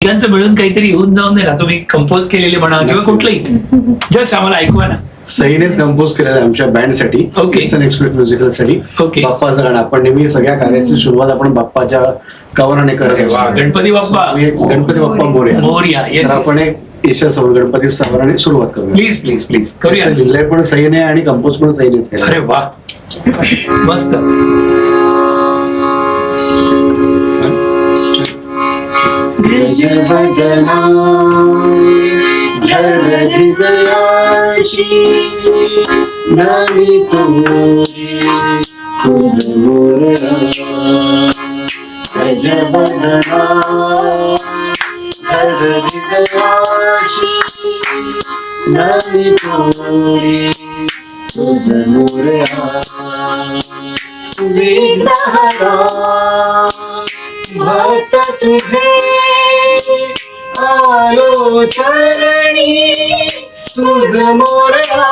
तिघांचं मिळून काहीतरी येऊन जाऊन दे ना, तुम्ही कंपोज केलेले म्हणा किंवा कुठलंही, जस्ट आम्हाला ऐकवा ना. सईनेच कंपोज केलेलं आहे आमच्या बँडसाठी, Okay. ईस्टर्न एक्सप्रेस म्युझिकलसाठी. Okay. बाप्पाचं गाणं आपण नेहमी सगळ्या कार्याची सुरुवात आपण बाप्पाच्या कवराने अरे वा, करतो. गणपती बाप्पा गणपती बाप्पा मोरया. मोरया. तर येस, आपण एक ईशा समोर गणपती सावराने सुरुवात करूया. प्लीज प्लीज प्लीज करूया. लिहिलंय पण सईने आणि कंपोज पण सईनेच केलं. अरे वा, मस्त. गजबदना धर हृदयाची नामी तोरी तुझ मोरया. गजबदना धर हृदयाची नामी तोरी तुझ मोरया. विघ्नहरा भक्त तुझे आलो चरणी तुझ मोरया.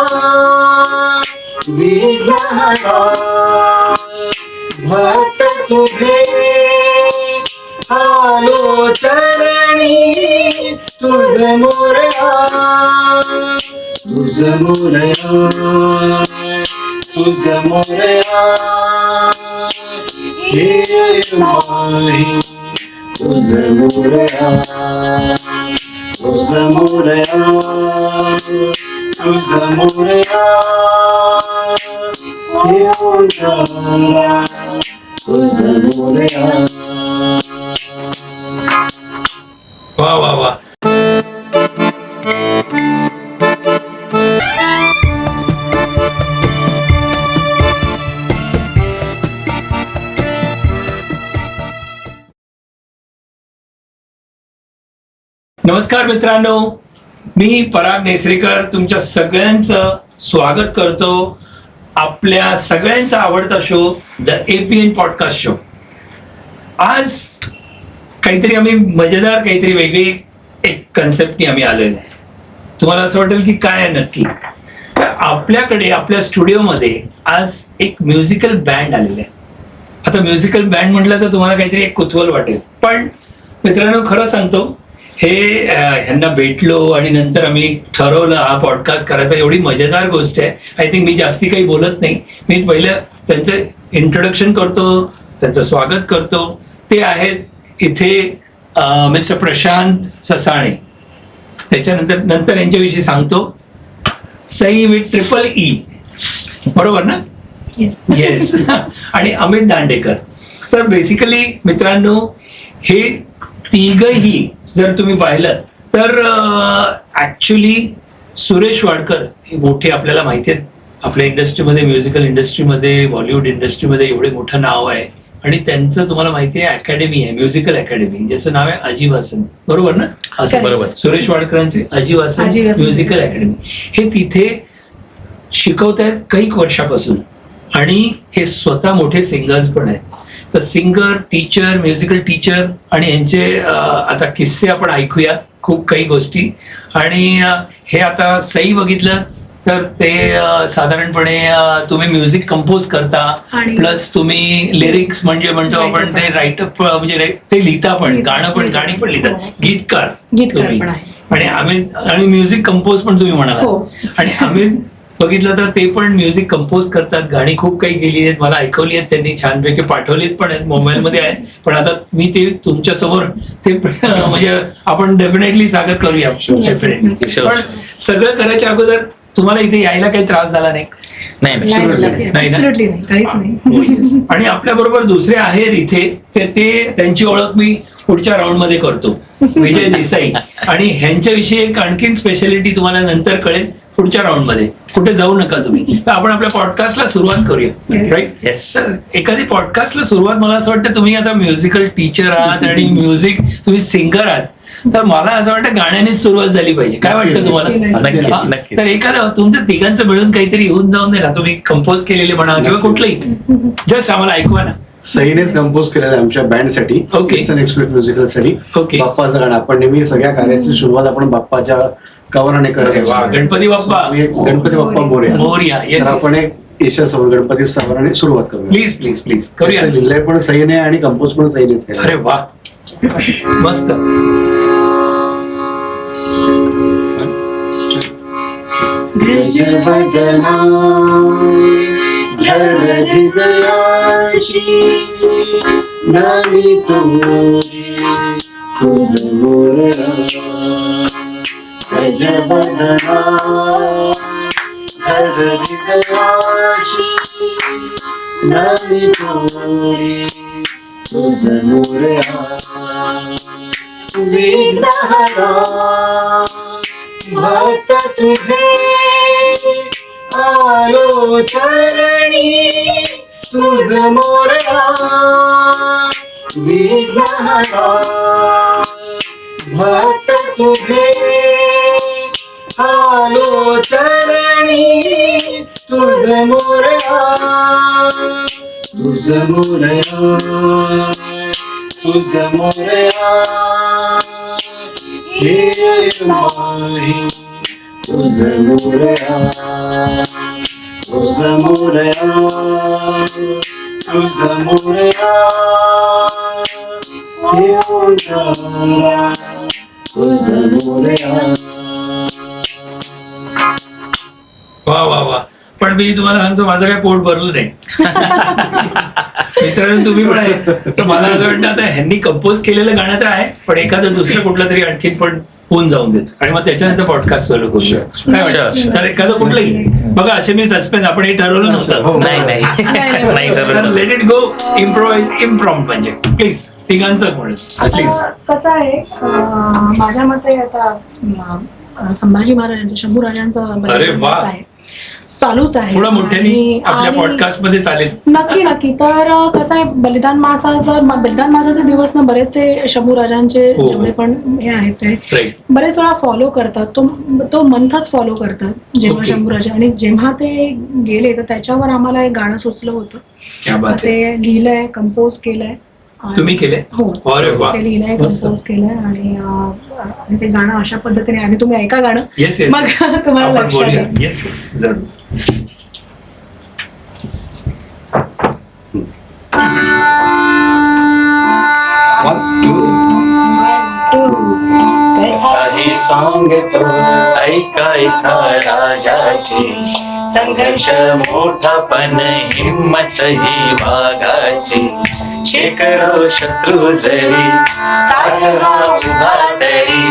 विघ्नहरा भक्त तुझे आलो चरणी तुझ मोरया. तुझ मोरया, तुझ मोरया हे माही. तुझ मोरया, तुझ मोरया, तुझ मोरया हे ओंकारा. तुझ मोरया. वा वा वा. नमस्कार मित्रांनो, मी पराग नेसरेकर तुमच्या सगळ्यांचं स्वागत करतो आपल्या सगळ्यांचा आवडता show the APN podcast show. आज काहीतरी आम्ही मजेदार, काहीतरी वेगळी एक कन्सेप्टनी आम्ही आलेलो आहे. तुम्हाला असं वाटेल की काय आहे नक्की, तर आपल्याकडे आपल्या स्टुडिओमध्ये आज एक म्युझिकल बँड आलेला आहे. आता म्युझिकल बँड म्हटलं तर तुम्हाला काहीतरी एक कुतूहल वाटेल, पण मित्रांनो खरं सांगतो, हे ह्यांना भेटलो आणि नंतर आम्ही ठरवलं हा पॉडकास्ट करायचा. एवढी मजेदार गोष्ट आहे. आय थिंक मी जास्ती काही बोलत नाही, मी पहिलं त्यांचं इंट्रोडक्शन करतो, त्यांचं स्वागत करतो. ते आहेत इथे मिस्टर प्रशांत ससाणे. त्याच्यानंतर यांच्याविषयी सांगतो, सई विथ TEE, बरोबर ना? येस. आणि अमित दांडेकर. तर बेसिकली मित्रांनो, हे तिघही जर तुम्ही पाहिलं तर ऍक्च्युली सुरेश वाडकर हे मोठे आपल्याला माहिती आहेत आपल्या इंडस्ट्रीमध्ये, म्युझिकल इंडस्ट्रीमध्ये, बॉलिवूड इंडस्ट्रीमध्ये एवढे मोठं नाव आहे. आणि त्यांचं तुम्हाला माहिती आहे अकॅडमी आहे, म्युझिकल अकॅडमी, ज्याचं नाव आहे अजीवासन, बरोबर ना? असं बरोबर. सुरेश वाडकरांचे अजीवासन म्युझिकल अकॅडमी. हे तिथे शिकवत आहेत काही वर्षापासून आणि हे स्वतः मोठे सिंगर्स पण आहेत. तर सिंगर, टीचर, म्युझिकल टीचर, आणि यांचे आता किस्से आपण ऐकूया, खूप काही गोष्टी. आणि हे आता सई बघितलं तर ते साधारणपणे तुम्ही म्युझिक कंपोज करता, प्लस तुम्ही लिरिक्स म्हणजे म्हणतो आपण ते राईटअप, म्हणजे ते लिहिता पण, गाणी पण लिहितात, गीतकार तुम्ही. आणि म्युझिक कंपोज पण तुम्ही म्हणाला. आणि आम्ही बघितलं तर ते पण म्युझिक कंपोज करतात, गाणी खूप काही केली आहेत, मला ऐकवली आहेत त्यांनी, छानपैकी पाठवलीत पण आहेत, मोबाईलमध्ये आहेत. पण आता मी ते तुमच्या समोर ते म्हणजे आपण डेफिनेटली स्वागत करूया. डेफिनेटली. पण सगळं करायच्या अगोदर तुम्हाला इथे यायला काही त्रास झाला नाही? आणि आपल्या बरोबर दुसरे आहेत इथे, ते त्यांची ओळख मी पुढच्या राऊंड मध्ये करतो, विजय देसाई. आणि ह्यांच्याविषयी एक आणखीन स्पेशालिटी तुम्हाला नंतर कळेल पुढच्या राऊंड मध्ये. कुठे जाऊ नका तुम्ही. तर आपण आपल्या पॉडकास्टला सुरुवात करूया, राईट? तर एखादी पॉडकास्टला सुरुवात, मला असं वाटतं तुम्ही आता म्युझिकल टीचर आहात आणि म्युझिक तुम्ही सिंगर आहात, तर मला असं वाटतं गाण्यानेच सुरुवात झाली पाहिजे. काय वाटतं तुम्हाला? तर एखादं तुमचं तिघांचं मिळून काहीतरी येऊन जाऊन दे ना, तुम्ही कंपोज केलेले म्हणा किंवा कुठलंही, जस्ट आम्हाला ऐकवा ना. सईनेच कंपोज केलेलं आहे आमच्या बँडसाठी, ईस्टर्न एक्सप्रेस म्युझिकलसाठी. बाप्पाचं गाणं आपण नेहमी सगळ्या कार्याची सुरुवात आपण बाप्पाच्या कवराने करतो. गणपती बाप्पा, गणपती बाप्पा मोरया. मोरया. तर आपण एक ईशा समोर गणपती सावराने सुरुवात करूया. प्लीज प्लीज प्लीज करूया. लिहिलंय पण सईने आणि कंपोज पण सईनेच केलं. अरे वा, मस्त. गजबदना धर हृदयाची नामी तोरी तुझ मोरया गजबदना धर हृदयाची नामी तोरी तुझ मोरया विघ्नहरा भक्त तुझे आलो चरणी तुझ मोरया विघ्नहरा भक्त तुझे आलो चरणी तुझ मोरया तुझ मोरया तुझ मोरया हे माही तुझ मोरया तुझ मोरया तुझ मोरया हे ओंकारा तुझ मोरया. वा वा वा. पण मी तुम्हाला सांगतो माझं काय पोट भरलं नाही. मित्रांनो तुम्ही पण आहे. तर मला असं वाटतं आता ह्यांनी कंपोज केलेलं गाणं तर आहे, पण एखादं दुसरं कुठलं तरी आणखीन पण फोन जाऊन देतो आणि मग त्याच्यानंतर पॉडकास्ट चालू करूया. काय वाटतं? तर एखादं कुठलंही बघा, असे मी सस्पेन्स आपण हे ठरवलं नव्हतं. नाही लेट इट गो. इम्प्रोवाइज इम्प्रॉम्प्ट म्हणजे प्लीज तिघांचं म्हणून प्लीज. कसं आहे, माझ्या मते आता संभाजी महाराजांचं, शंभू राजांचं बलिदान आहे, चालूच आहे. थोडं मोठ्याने आपल्या पॉडकास्ट मध्ये चालेल. नक्की. तर कसं आहे, बलिदान मासाचे दिवस ना बरेचसे शंभू राजांचे जेवढे पण हे आहेत ते बरेच वेळा फॉलो करतात. तो मंथच फॉलो करतात जेव्हा शंभू राजा, आणि जेव्हा ते गेले तर त्याच्यावर आम्हाला एक गाणं सुचलं होतं. ते लिहिलंय, कंपोज केलंय. तुम्ही केले? हो, ते लिहिलंय, कंपोज केलंय आणि ते गाणं अशा पद्धतीने, आधी तुम्ही ऐका गाणं, मग तुम्हाला लक्षात येईल. येस जरूर. काही सांगतो ऐका राजाची, संघर्ष मोठा पण हिम्मत ही वाघाची. शेकडो शत्रू जरी ताठवा उभा तरी,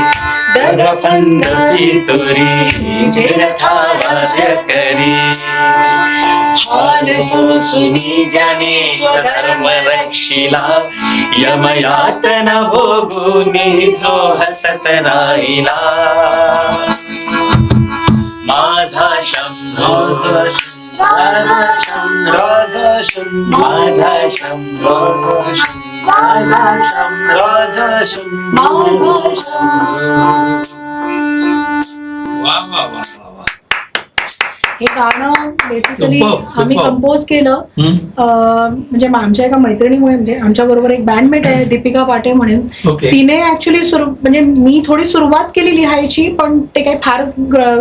दगफंद फितुरी जिरथा वाज करी. हाल सोसुनी ज्याने स्वधर्म रक्षिला, यमयातना भोगुनी जो हसत राहिला. माझा शंभू, माझा शंभू, माझा शंभू, माझा शंभू. वा वा वा. हे गाणं बेसिकली आम्ही कंपोज केलं. म्हणजे आमच्या एका मैत्रिणीमुळे, म्हणजे आमच्या बरोबर एक बँडमेट आहे दीपिका पाटे म्हणून, तिने ऍक्च्युली म्हणजे मी थोडी सुरुवात केली लिहायची, पण ते काही फार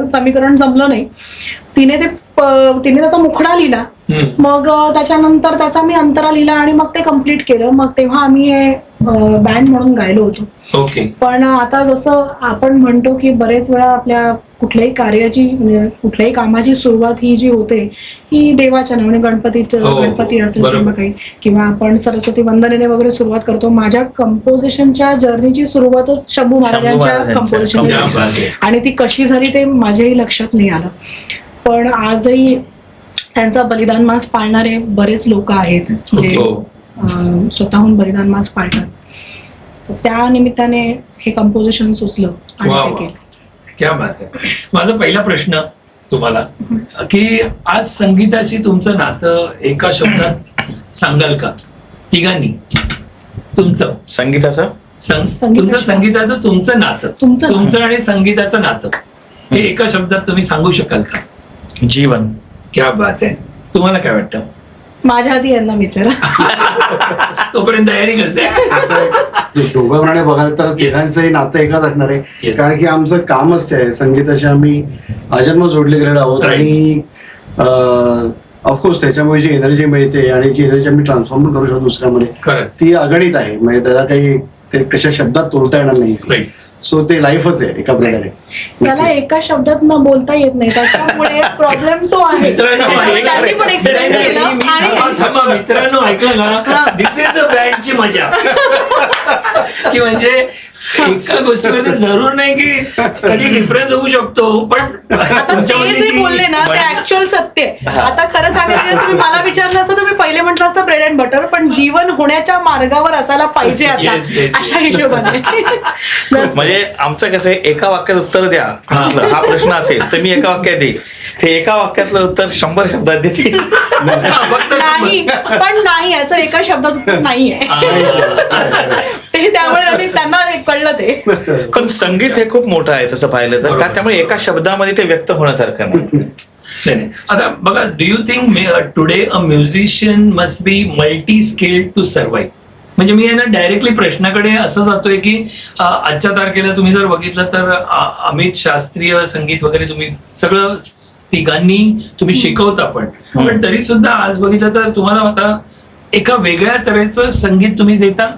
समीकरण जमलं नाही. तिने त्याचा मुखडा लिहिला, मग त्याच्यानंतर त्याचा मी अंतरा लिहिला आणि मग ते कम्प्लीट केलं. मग तेव्हा आम्ही हे बँड म्हणून गायलो होतो. पण आता जसं आपण म्हणतो की बरेच वेळा आपल्या कुठल्याही कार्याची, म्हणजे कुठल्याही कामाची सुरुवात ही जी होते ही देवाच्या नावाने, गणपती असेल किंवा काही, किंवा आपण सरस्वती वंदनेने वगैरे सुरुवात करतो. माझ्या कंपोजिशनच्या जर्नीची सुरुवातच शंभू महाराजांच्या कंपोजिशन, आणि ती कशी झाली ते माझ्याही लक्षात नाही आलं. पण आजही त्यांचा बलिदान मास पाळणारे बरेच लोक आहेत जे स्वतःहून बलिदान मास पाळतात. तर त्या निमित्ताने हे कंपोजिशन सुचलं आणि ते केलं. क्या बात आहे. माझा पहिला प्रश्न तुम्हाला की आज संगीताशी तुमचं नातं एका शब्दात सांगाल का तिघांनी? तुमचं संगीताचं तुमचं नातं, तुमचं आणि संगीताचं नातं हे एका शब्दात तुम्ही सांगू शकाल का? जीवन. क्या बात आहे. तुम्हाला काय वाटतं? माझ्या आधी यांना विचारा. तोपर्यंत तयारी करते. दोघांप्रमाणे बघाल तर तिघांचंही नातं एकच असणार आहे, कारण की आमचं कामच ते आहे. संगीताशी आम्ही आजन्म जोडले गेलेलो आहोत आणि ऑफकोर्स त्याच्यामुळे जी एनर्जी मिळते आणि जी एनर्जी आम्ही ट्रान्सफॉर्म करू शकतो दुसऱ्यामध्ये, ती अगणित आहे. म्हणजे त्याला काही ते कशा शब्दात तोलता येणार नाही. सो ते लाईफच आहे एका प्रकारे. त्याला एका शब्दात न बोलता येत नाही, त्याच्यामुळे प्रॉब्लेम तो आहे. त्यांनी पण एक्सप्लेन केलं. आणि मित्रांनो ऐकलं का, दिस इज अ बँडची मजा. की म्हणजे एका गोष्टीवर जरूर नाही की कधी डिफरन्स होऊ शकतो, पण आता ते जे बोलले ना ते ऍक्च्युअल सत्य आहे. आता खरं सांगायचं तुम्ही मला विचारलं असतं तर मी पहिले म्हटलं असतं ब्रेड अँड बटर, पण जीवन होण्याच्या मार्गावर असायला पाहिजे आता, अशा हिशोबाने. म्हणजे आमचं कसं आहे, एका वाक्यात उत्तर द्या हा प्रश्न असेल तर मी एका वाक्यात देईन, ते एका वाक्यातलं उत्तर 100 शब्दात देते. नाही, पण नाही, याचं एका शब्दात उत्तर नाहीये ते, त्यामुळे त्यांना कळलं ते. पण संगीत हे खूप मोठं आहे तसं पाहिलं तर, का त्यामुळे एका शब्दामध्ये ते व्यक्त होण्यासारखं नाही. नाही. आता बघा, do you think today a musician must be multi skilled to survive? म्हणजे मी ना डायरेक्टली प्रश्नाकडे असं जातोय की आजच्या तारखेला तुम्ही जर बघितलं तर अमित शास्त्रीय संगीत वगैरे तुम्ही सगळं तिघांनी तुम्ही शिकवता, पण तरी सुद्धा आज बघितलं तर तुम्हाला आता एका वेगळ्या तऱ्हेचं संगीत तुम्ही देता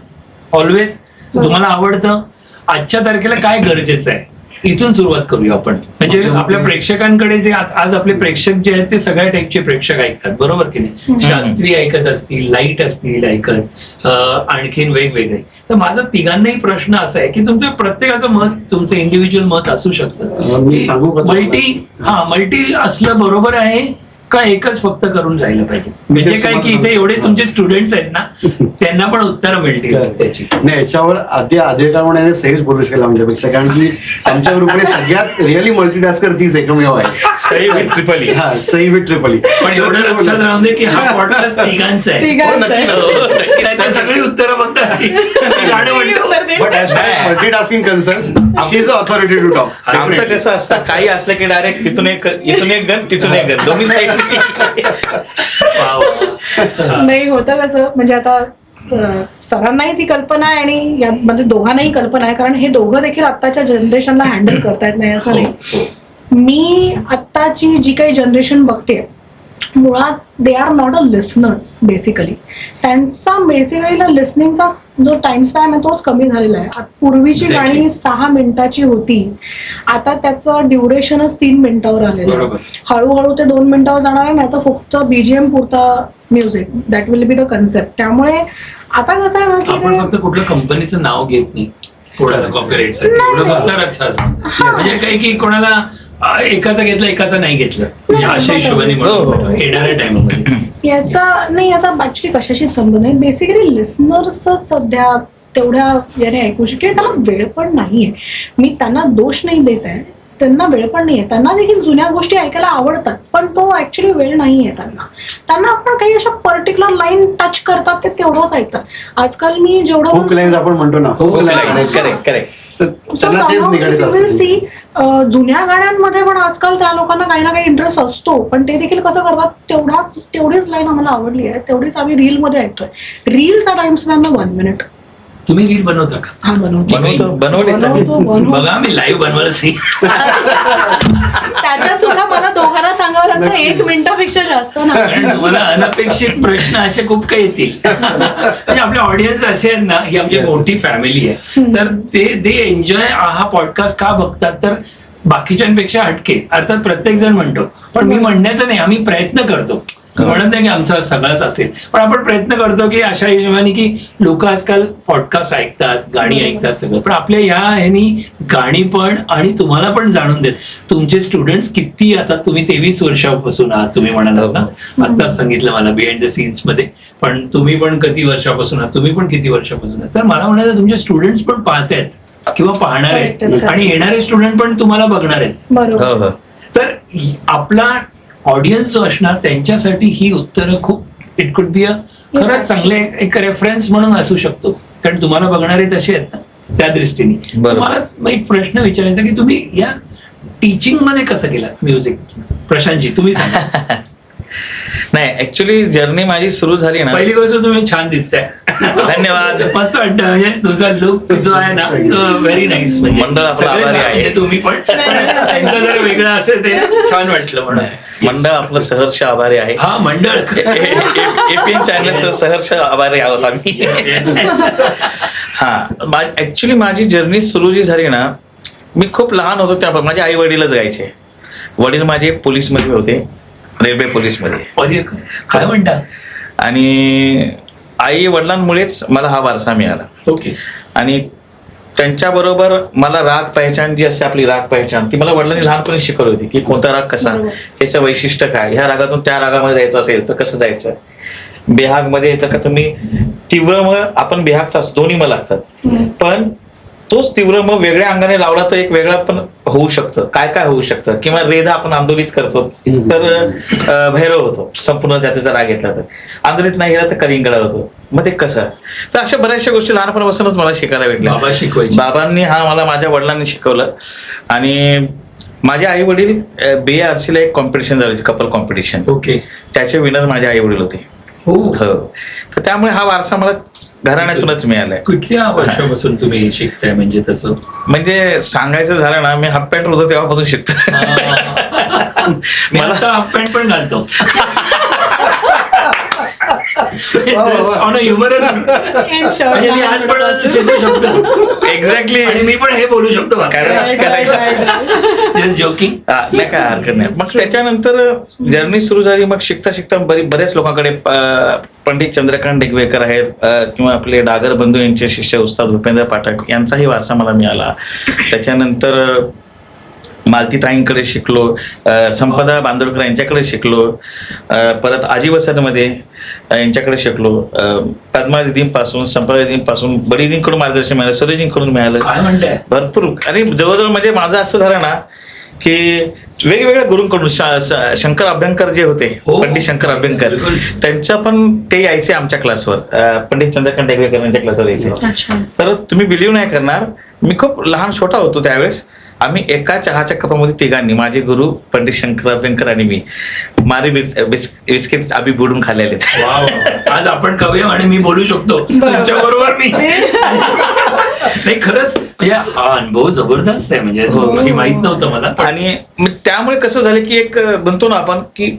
ऑलवेज, तुम्हाला आवडतं. आजच्या तारखेला काय गरजेचं आहे, इथून सुरुवात करूया आपण. म्हणजे आपल्या प्रेक्षकांकडे जे आज आपले प्रेक्षक जे आहेत ते सगळ्या टाईपचे प्रेक्षक ऐकतात, बरोबर की नाही? शास्त्रीय ऐकत असतील, लाईट असतील ऐकत, आणखीन वेगवेगळे. तर माझा तिघांनाही प्रश्न असा आहे की तुमचं प्रत्येकाचं मत, तुमचं इंडिव्हिज्युअल मत असू शकतं. मी सांगू का? मल्टी असलं बरोबर आहे का एकच फक्त करून जायला पाहिजे? म्हणजे काय की इथे एवढे तुमचे स्टुडंट्स आहेत ना, त्यांना पण उत्तरं मिळतील त्याची. नाही, याच्यावर अधिकार सहीच बोलू शकेल आमच्यापेक्षा, कारण की आमच्या ग्रुपने सगळ्यात रिअली मल्टीटास्कर तीच एकमेव आहे. सही विथ ट्रिपल ई. हा, सही विथ ट्रिपल ई. पण एवढं लक्षात राहून दे की हा पॉडकास्ट तिघांचा आहे. नाहीतर सगळी उत्तरं फक्त गाणं म्हणतो. But as far multitasking concerns, she is authority to talk. आमचं कसं असतं, काही असलं की डायरेक्ट तिथून एक गण तिथून एक गण, दोन्ही साईड. नाही, होतं कसं, म्हणजे आता सरांनाही ती कल्पना आहे आणि म्हणजे दोघांनाही कल्पना आहे, कारण हे दोघं देखील आत्ताच्या जनरेशनला हँडल करतायत नाही असं नाही. मी आत्ताची जी काही जनरेशन बघते, मुळात they are not a listeners basically. त्यांचा बेसिकली लिसनिंगचा जो टाइम स्पॅम आहे तोच कमी झालेला आहे. पूर्वीची गाणी 6 मिनिटाची होती, आता त्याचं ड्युरेशनच 3 मिनिटावर आलेलं आहे. हळूहळू ते 2 मिनिटावर जाणार आहे, नाही तर फक्त बीजीएम पुरता music, that will be the concept. त्यामुळे आता कसं आहे ना की आपण फक्त कुठल्या कंपनीचं नाव घेत नाही कोणाला कॉपीराईट साठी, एवढं फक्त लक्षात. म्हणजे काही की कोणाला एकाचं घेतलं एकाचं नाही घेतलं, म्हणजे अशा हिशोबाने म्हणून येणाऱ्या टाइममध्ये याचा ऍक्च्युली कशाशीच संबंध नाही. बेसिकली लिसनर्स सध्या तेवढ्या याने ऐकू शकेल, त्याला वेळ पण नाहीये. मी त्यांना दोष नाही देत आहे, त्यांना वेळ पण नाहीये. त्यांना देखील जुन्या गोष्टी ऐकायला आवडतात, पण तो ऍक्च्युली वेळ नाहीये त्यांना आपण काही अशा पर्टिक्युलर लाईन टच करतात ते तेवढंच ऐकतात. आजकाल मी जेवढं आपण म्हणतो ना, सी जुन्या गाण्यांमध्ये पण आजकाल त्या लोकांना काही ना काही इंटरेस्ट असतो, पण ते देखील कसं करतात, तेवढीच लाईन आम्हाला आवडली आहे, तेवढीच आम्ही रील मध्ये ऐकतोय. रीलचा टाइम स्पॅन 1 मिनिट. तुम्ही रील बनवता का? हा, बनवतो. बघा, मी लाईव्ह बनवायलाच नाही. त्याच्या सुद्धा मला दोघांना सांगावं लागतं 1 मिनिटापेक्षा जास्त ना, कारण तुम्हाला अनपेक्षित प्रश्न असे खूप काही येतील. म्हणजे आपले ऑडियन्स असे आहेत ना, ही आमची मोठी फॅमिली आहे, तर ते एन्जॉय हा पॉडकास्ट का बघतात, तर बाकीच्यांपेक्षा हटके. अर्थात प्रत्येक जण म्हणतो, पण मी म्हणण्याचं नाही, आम्ही प्रयत्न करतो. म्हणत नाही की आमचा सगळाच असेल, पण आपण प्रयत्न करतो की अशा हिशोबाने की लोक आजकाल पॉडकास्ट ऐकतात, गाणी ऐकतात सगळं, पण आपल्या ह्यानी गाणी पण आणि तुम्हाला पण जाणून देत. तुमचे स्टुडंट्स किती, आता तुम्ही 23 वर्षापासून आहात, तुम्ही म्हणालात ना, आत्ताच सांगितलं मला बिहाइंड द सीन्स मध्ये, पण तुम्ही पण किती वर्षापासून आहात, तुम्ही पण किती वर्षापासून आहात. तर मला म्हणायचं तुमचे स्टुडंट्स पण पाहतायत किंवा पाहणार आहेत, आणि येणारे स्टुडंट पण तुम्हाला बघणार आहेत. बरोबर. तर आपला ऑडियन्स जो असणार त्यांच्यासाठी ही उत्तरं खूप, इट कुड बी खरंच चांगले एक रेफरन्स म्हणून असू शकतो, कारण तुम्हाला बघणारे तसे आहेत ना, त्या दृष्टीने. मला एक प्रश्न विचारायचा की तुम्ही या टीचिंग मध्ये कसं केलात म्युझिक? प्रशांतजी, तुम्ही सांगा. नाही, ऍक्च्युली जर्नी माझी सुरू झाली ना, पहिली गोष्ट तुम्ही छान दिसताय, धन्यवाद. मस्त वाटतं. म्हणजे तुमचा लुक जो आहे ना, तो व्हेरी नाईस. म्हणजे मंडळ आपलं आभारी आहे. तुम्ही पण त्यांचा जर वेगळं असेल ते छान वाटलं म्हणून. मंडळ आपलं सहर्ष आभारी आहे. हा, मंडळ एपीएन चॅनलचं सहर्ष आभारी आहोत आम्ही. हा ऍक्च्युली माझी जर्नी सुरू जी झाली ना, मी खूप लहान होतो तेव्हा माझे आई वडीलच गायचे. वडील माझे पोलीसमध्ये होते, रेल्वे पोलीसमध्ये. अरे काय म्हणता. आणि आई वडिलांमुळेच मला हा वारसा मिळाला. ओके. आणि त्यांच्याबरोबर मला राग पहिचान जी असते, आपली राग पहिचान, ती मला वडिलांनी लहानपणी शिकवली होती की कोणता राग कसा, ह्याचं वैशिष्ट्य काय, ह्या रागातून त्या रागामध्ये जायचं असेल तर कसं जायचं. बेहागमध्ये येतं का तुम्ही तीव्र म आपण बेहागचा असतो, दोन्ही म लागतात, पण तोच तीव्र म वेगळ्या अंगाने लावला तर एक वेगळा पण होऊ शकतं. काय काय होऊ शकतं, किंवा रेधा आपण आंदोलित करतो तर भैरव होतो संपूर्ण त्याचा राग घेतला तर, आंदोलित नाही गेला तर कलिंगडा होतो. मग ते कसं, तर अशा बऱ्याचशा गोष्टी लहानपणापासूनच मला शिकायला भेटल्या. बाबा शिकवायचे. बाबांनी हा मला माझ्या वडिलांनी शिकवलं. आणि माझे आई वडील BARC ला एक कॉम्पिटिशन झाली होती, कपल कॉम्पिटिशन. ओके. त्याचे विनर माझे आई वडील होते. हो. तर त्यामुळे हा वारसा मला घराण्यातूनच मिळालाय. कुठल्या वर्षापासून तुम्ही शिकताय म्हणजे तसं? म्हणजे सांगायचं झालं ना, मी हाफ पॅन्ट होतो तेव्हापासून शिकतो. मी आता हाफ पॅन्ट पण घालतो. ऑन अ ह्युमरस म्हणजे मी आज पण शिकू शकतो. एक्झॅक्टली. आणि मी पण हे बोलू शकतो. जोकिंग. नाही काय हरकत नाही. मग त्याच्यानंतर जर्नी सुरू झाली. मग शिकता शिकता बरेच लोकांकडे पंडित चंद्रकांत डेगवेकर आहेत, किंवा आपले डागर बंधू यांचे शिष्य उस्ताद भूपेंद्र पाठक यांचाही वारसा मला मिळाला. त्याच्यानंतर मालतीताईंकडे शिकलो, संपदा बांदोडकर यांच्याकडे शिकलो, परत आजीवसनमध्ये यांच्याकडे शिकलो, पद्मा दिदींपासून, संपदा दिदींपासून, बडीदींकडून मार्गदर्शन मिळालं, सुरेशजींकडून मिळालं. काय म्हणताय. भरपूर. आणि जवळजवळ म्हणजे माझं असं झालं ना की वेगवेगळ्या गुरूंकडून शंकर अभ्यंकर जे होते, पंडित शंकर अभ्यंकर, त्यांच्या पण ते यायचे आमच्या क्लासवर, पंडित चंद्रकांत डेगवेकर यांच्या क्लासवर यायचे. तर तुम्ही बिलीव्ह नाही करणार, मी खूप लहान छोटा होतो त्यावेळेस. आम्ही एका चहाच्या कपामध्ये तिघांनी, माझे गुरु पंडित शंकर अभ्यंकर आणि मी, मारी बिस्किट आम्ही बुडून खाल्लेले. आज आपण करूया आणि मी बोलू शकतो तुमच्या बरोबर. मी नाही, खरंच म्हणजे हा अनुभव जबरदस्त आहे. म्हणजे हे माहित नव्हतं मला. आणि त्यामुळे कसं झालं की एक म्हणतो ना आपण की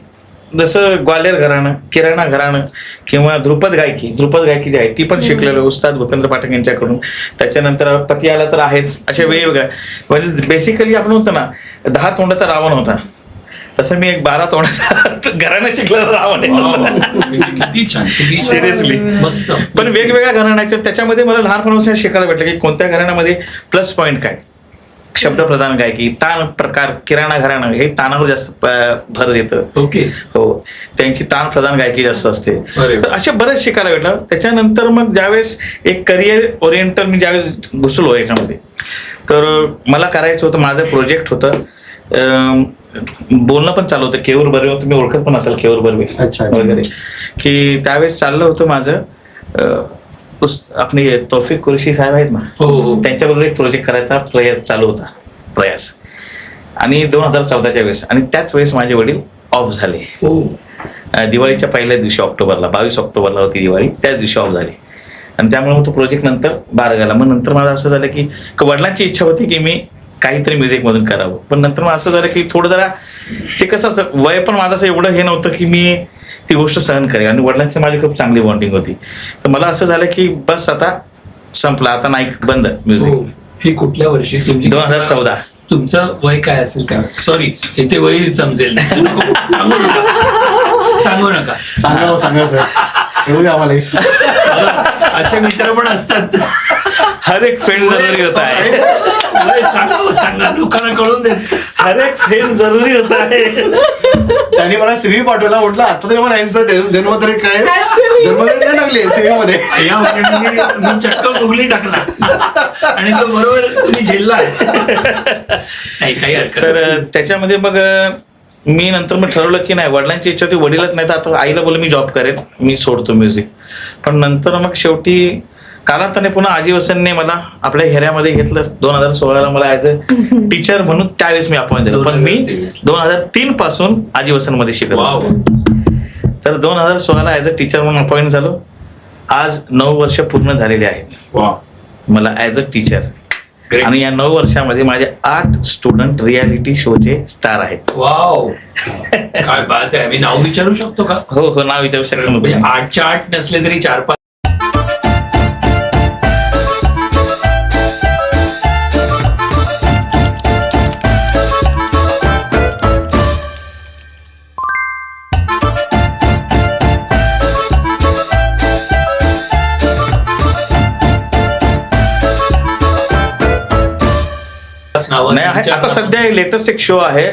जसं ग्वाल्हेर घराणं, किराणा घराणं किंवा ध्रुपद गायकी जी आहे ती पण शिकलेलो उस्ताद भूपेंद्र पाठक यांच्याकडून. त्याच्यानंतर पतियाला तर आहेच. अशा वेगवेगळ्या म्हणजे बेसिकली आपण म्हणतो ना 10 तोंडाचा रावण होता, तसं मी एक 12 तोंडाचा घराणं शिकलेला रावण आहे. किती छान. सिरियसली मस्त. पण वेगवेगळ्या घराण्याच्या त्याच्यामध्ये मला लहानपणापासून शिकायला भेटलं की कोणत्या घराण्यामध्ये प्लस पॉईंट काय, शब्दप्रधान गायकी, तान प्रकार, किराणा घराणं हे तानावर जास्त भर देतं. ओके. हो, त्यांची तान प्रधान गायकी जास्त असते. तर असे बरेच शिकायला भेटलं. त्याच्यानंतर मग ज्यावेळेस एक करिअर ओरिएंटल मी ज्यावेळेस घुसलो याच्यामध्ये, तर मला करायचं होतं, माझं प्रोजेक्ट होतं, बोलणं पण चालू होतं. केऊर बर्वे, तुम्ही ओळखत पण असाल केऊर बर्वे वगैरे, की त्यावेळेस चाललं होतं माझं. आपले तौफिक कुरेशी साहेब आहेत ना, त्यांच्याबरोबर एक प्रोजेक्ट करायचा चालू होता प्रयास. आणि 2014च्या वेळेस, आणि त्याच वेळेस माझे वडील ऑफ झाले. दिवाळीच्या पहिल्या दिवशी ऑक्टोबरला, 22 ऑक्टोबरला होती दिवाळी, त्याच दिवशी ऑफ झाले. आणि त्यामुळे मग तो प्रोजेक्ट नंतर बारगाला. मग नंतर माझं असं झालं की वडिलांची इच्छा होती की मी काहीतरी म्युझिक मधून करावं, पण नंतर मग असं झालं की थोडं जरा ते कसं असतं, वय पण माझं असं एवढं हे नव्हतं की मी ती गोष्ट सहन करेल. आणि वडिलांची माझी खूप चांगली बॉन्डिंग होती. तर मला असं झालं की बस आता संपला, आता नाही, बंद म्युझिक. हे कुठल्या वर्षी? 2014. तुमचं वय काय असेल त्यावेळी? सॉरी, इथे वय समजेल. सांगू नका. सांगा सर, येऊ द्या आम्हाला. असे मित्र पण असतात. हर एक फ्रेंड जरुरी होता है. सांगा लोकांना कळून देत. हर एक फ्रेंड जरुरी होता है. त्यांनी मला सीव्ही पाठवला, म्हटलं आता तरी मला यांचं जन्मतारीख काय, जन्मतारीख नाही टाकली सीव्ही मध्ये. मी चक्क गुगली टाकला आणि तो बरोबर तुम्ही झेलला. नाही काही हरकत. तर त्याच्यामध्ये मग मी नंतर मग ठरवलं की नाही, वडिलांची इच्छा होती, वडीलच नाही तर आता आईला बोललो मी जॉब करेन, मी सोडतो म्युझिक. पण नंतर मग शेवटी कालांतराने पुन्हा आजीवसनने मला आपल्या हेऱ्यामध्ये घेतलं. 2016ला मला ऍज अ टीचर म्हणून त्यावेळेस मी अपॉइंट झालो. पण मी 2003 पासून आजीवसनमध्ये शिकलो. तर 2016ला ऍज अ टीचर म्हणून अपॉइंट झालो. आज 9 वर्ष पूर्ण झालेली आहेत मला ऍज अ टीचर. आणि या 9 वर्षामध्ये माझे 8 स्टुडंट रियालिटी शोचे स्टार आहेत. वाव, काय बात आहे. मी नाव विचारू शकतो का? हो, नाव विचारू शकतो. 8च्या 8 नसले तरी 4-5 नाही, आता सध्या लेटेस्ट एक शो आहे,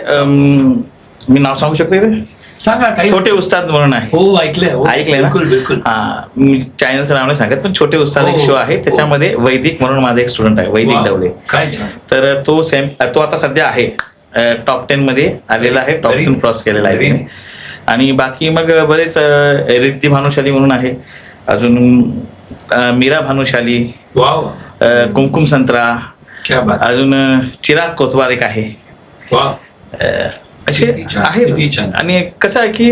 मी नाव सांगू शकतो इथे? सांगा काही. छोटे उस्ताद म्हणून आहे. हो, ऐकलंय ऐकलंय ना? बिलकुल बिलकुल. हा, मी चॅनलचं नाव नाही सांगत, पण छोटे उस्ताद एक शो आहे, त्याच्यामध्ये वैदिक म्हणून माझा एक स्टुडंट आहे, वैदिक दवले. काय छान. तर तो आता सध्या आहे टॉप 10 मध्ये आलेला आहे, टॉप 10 क्रॉस केलेला आहे. आणि बाकी मग बरेच रिद्धी भानुशाली म्हणून आहे, अजून मीरा भानुशाली, कुमकुम संत्रा, अजून चिराग कोतवार एक आहे, असे आहेत. आणि कसं आहे की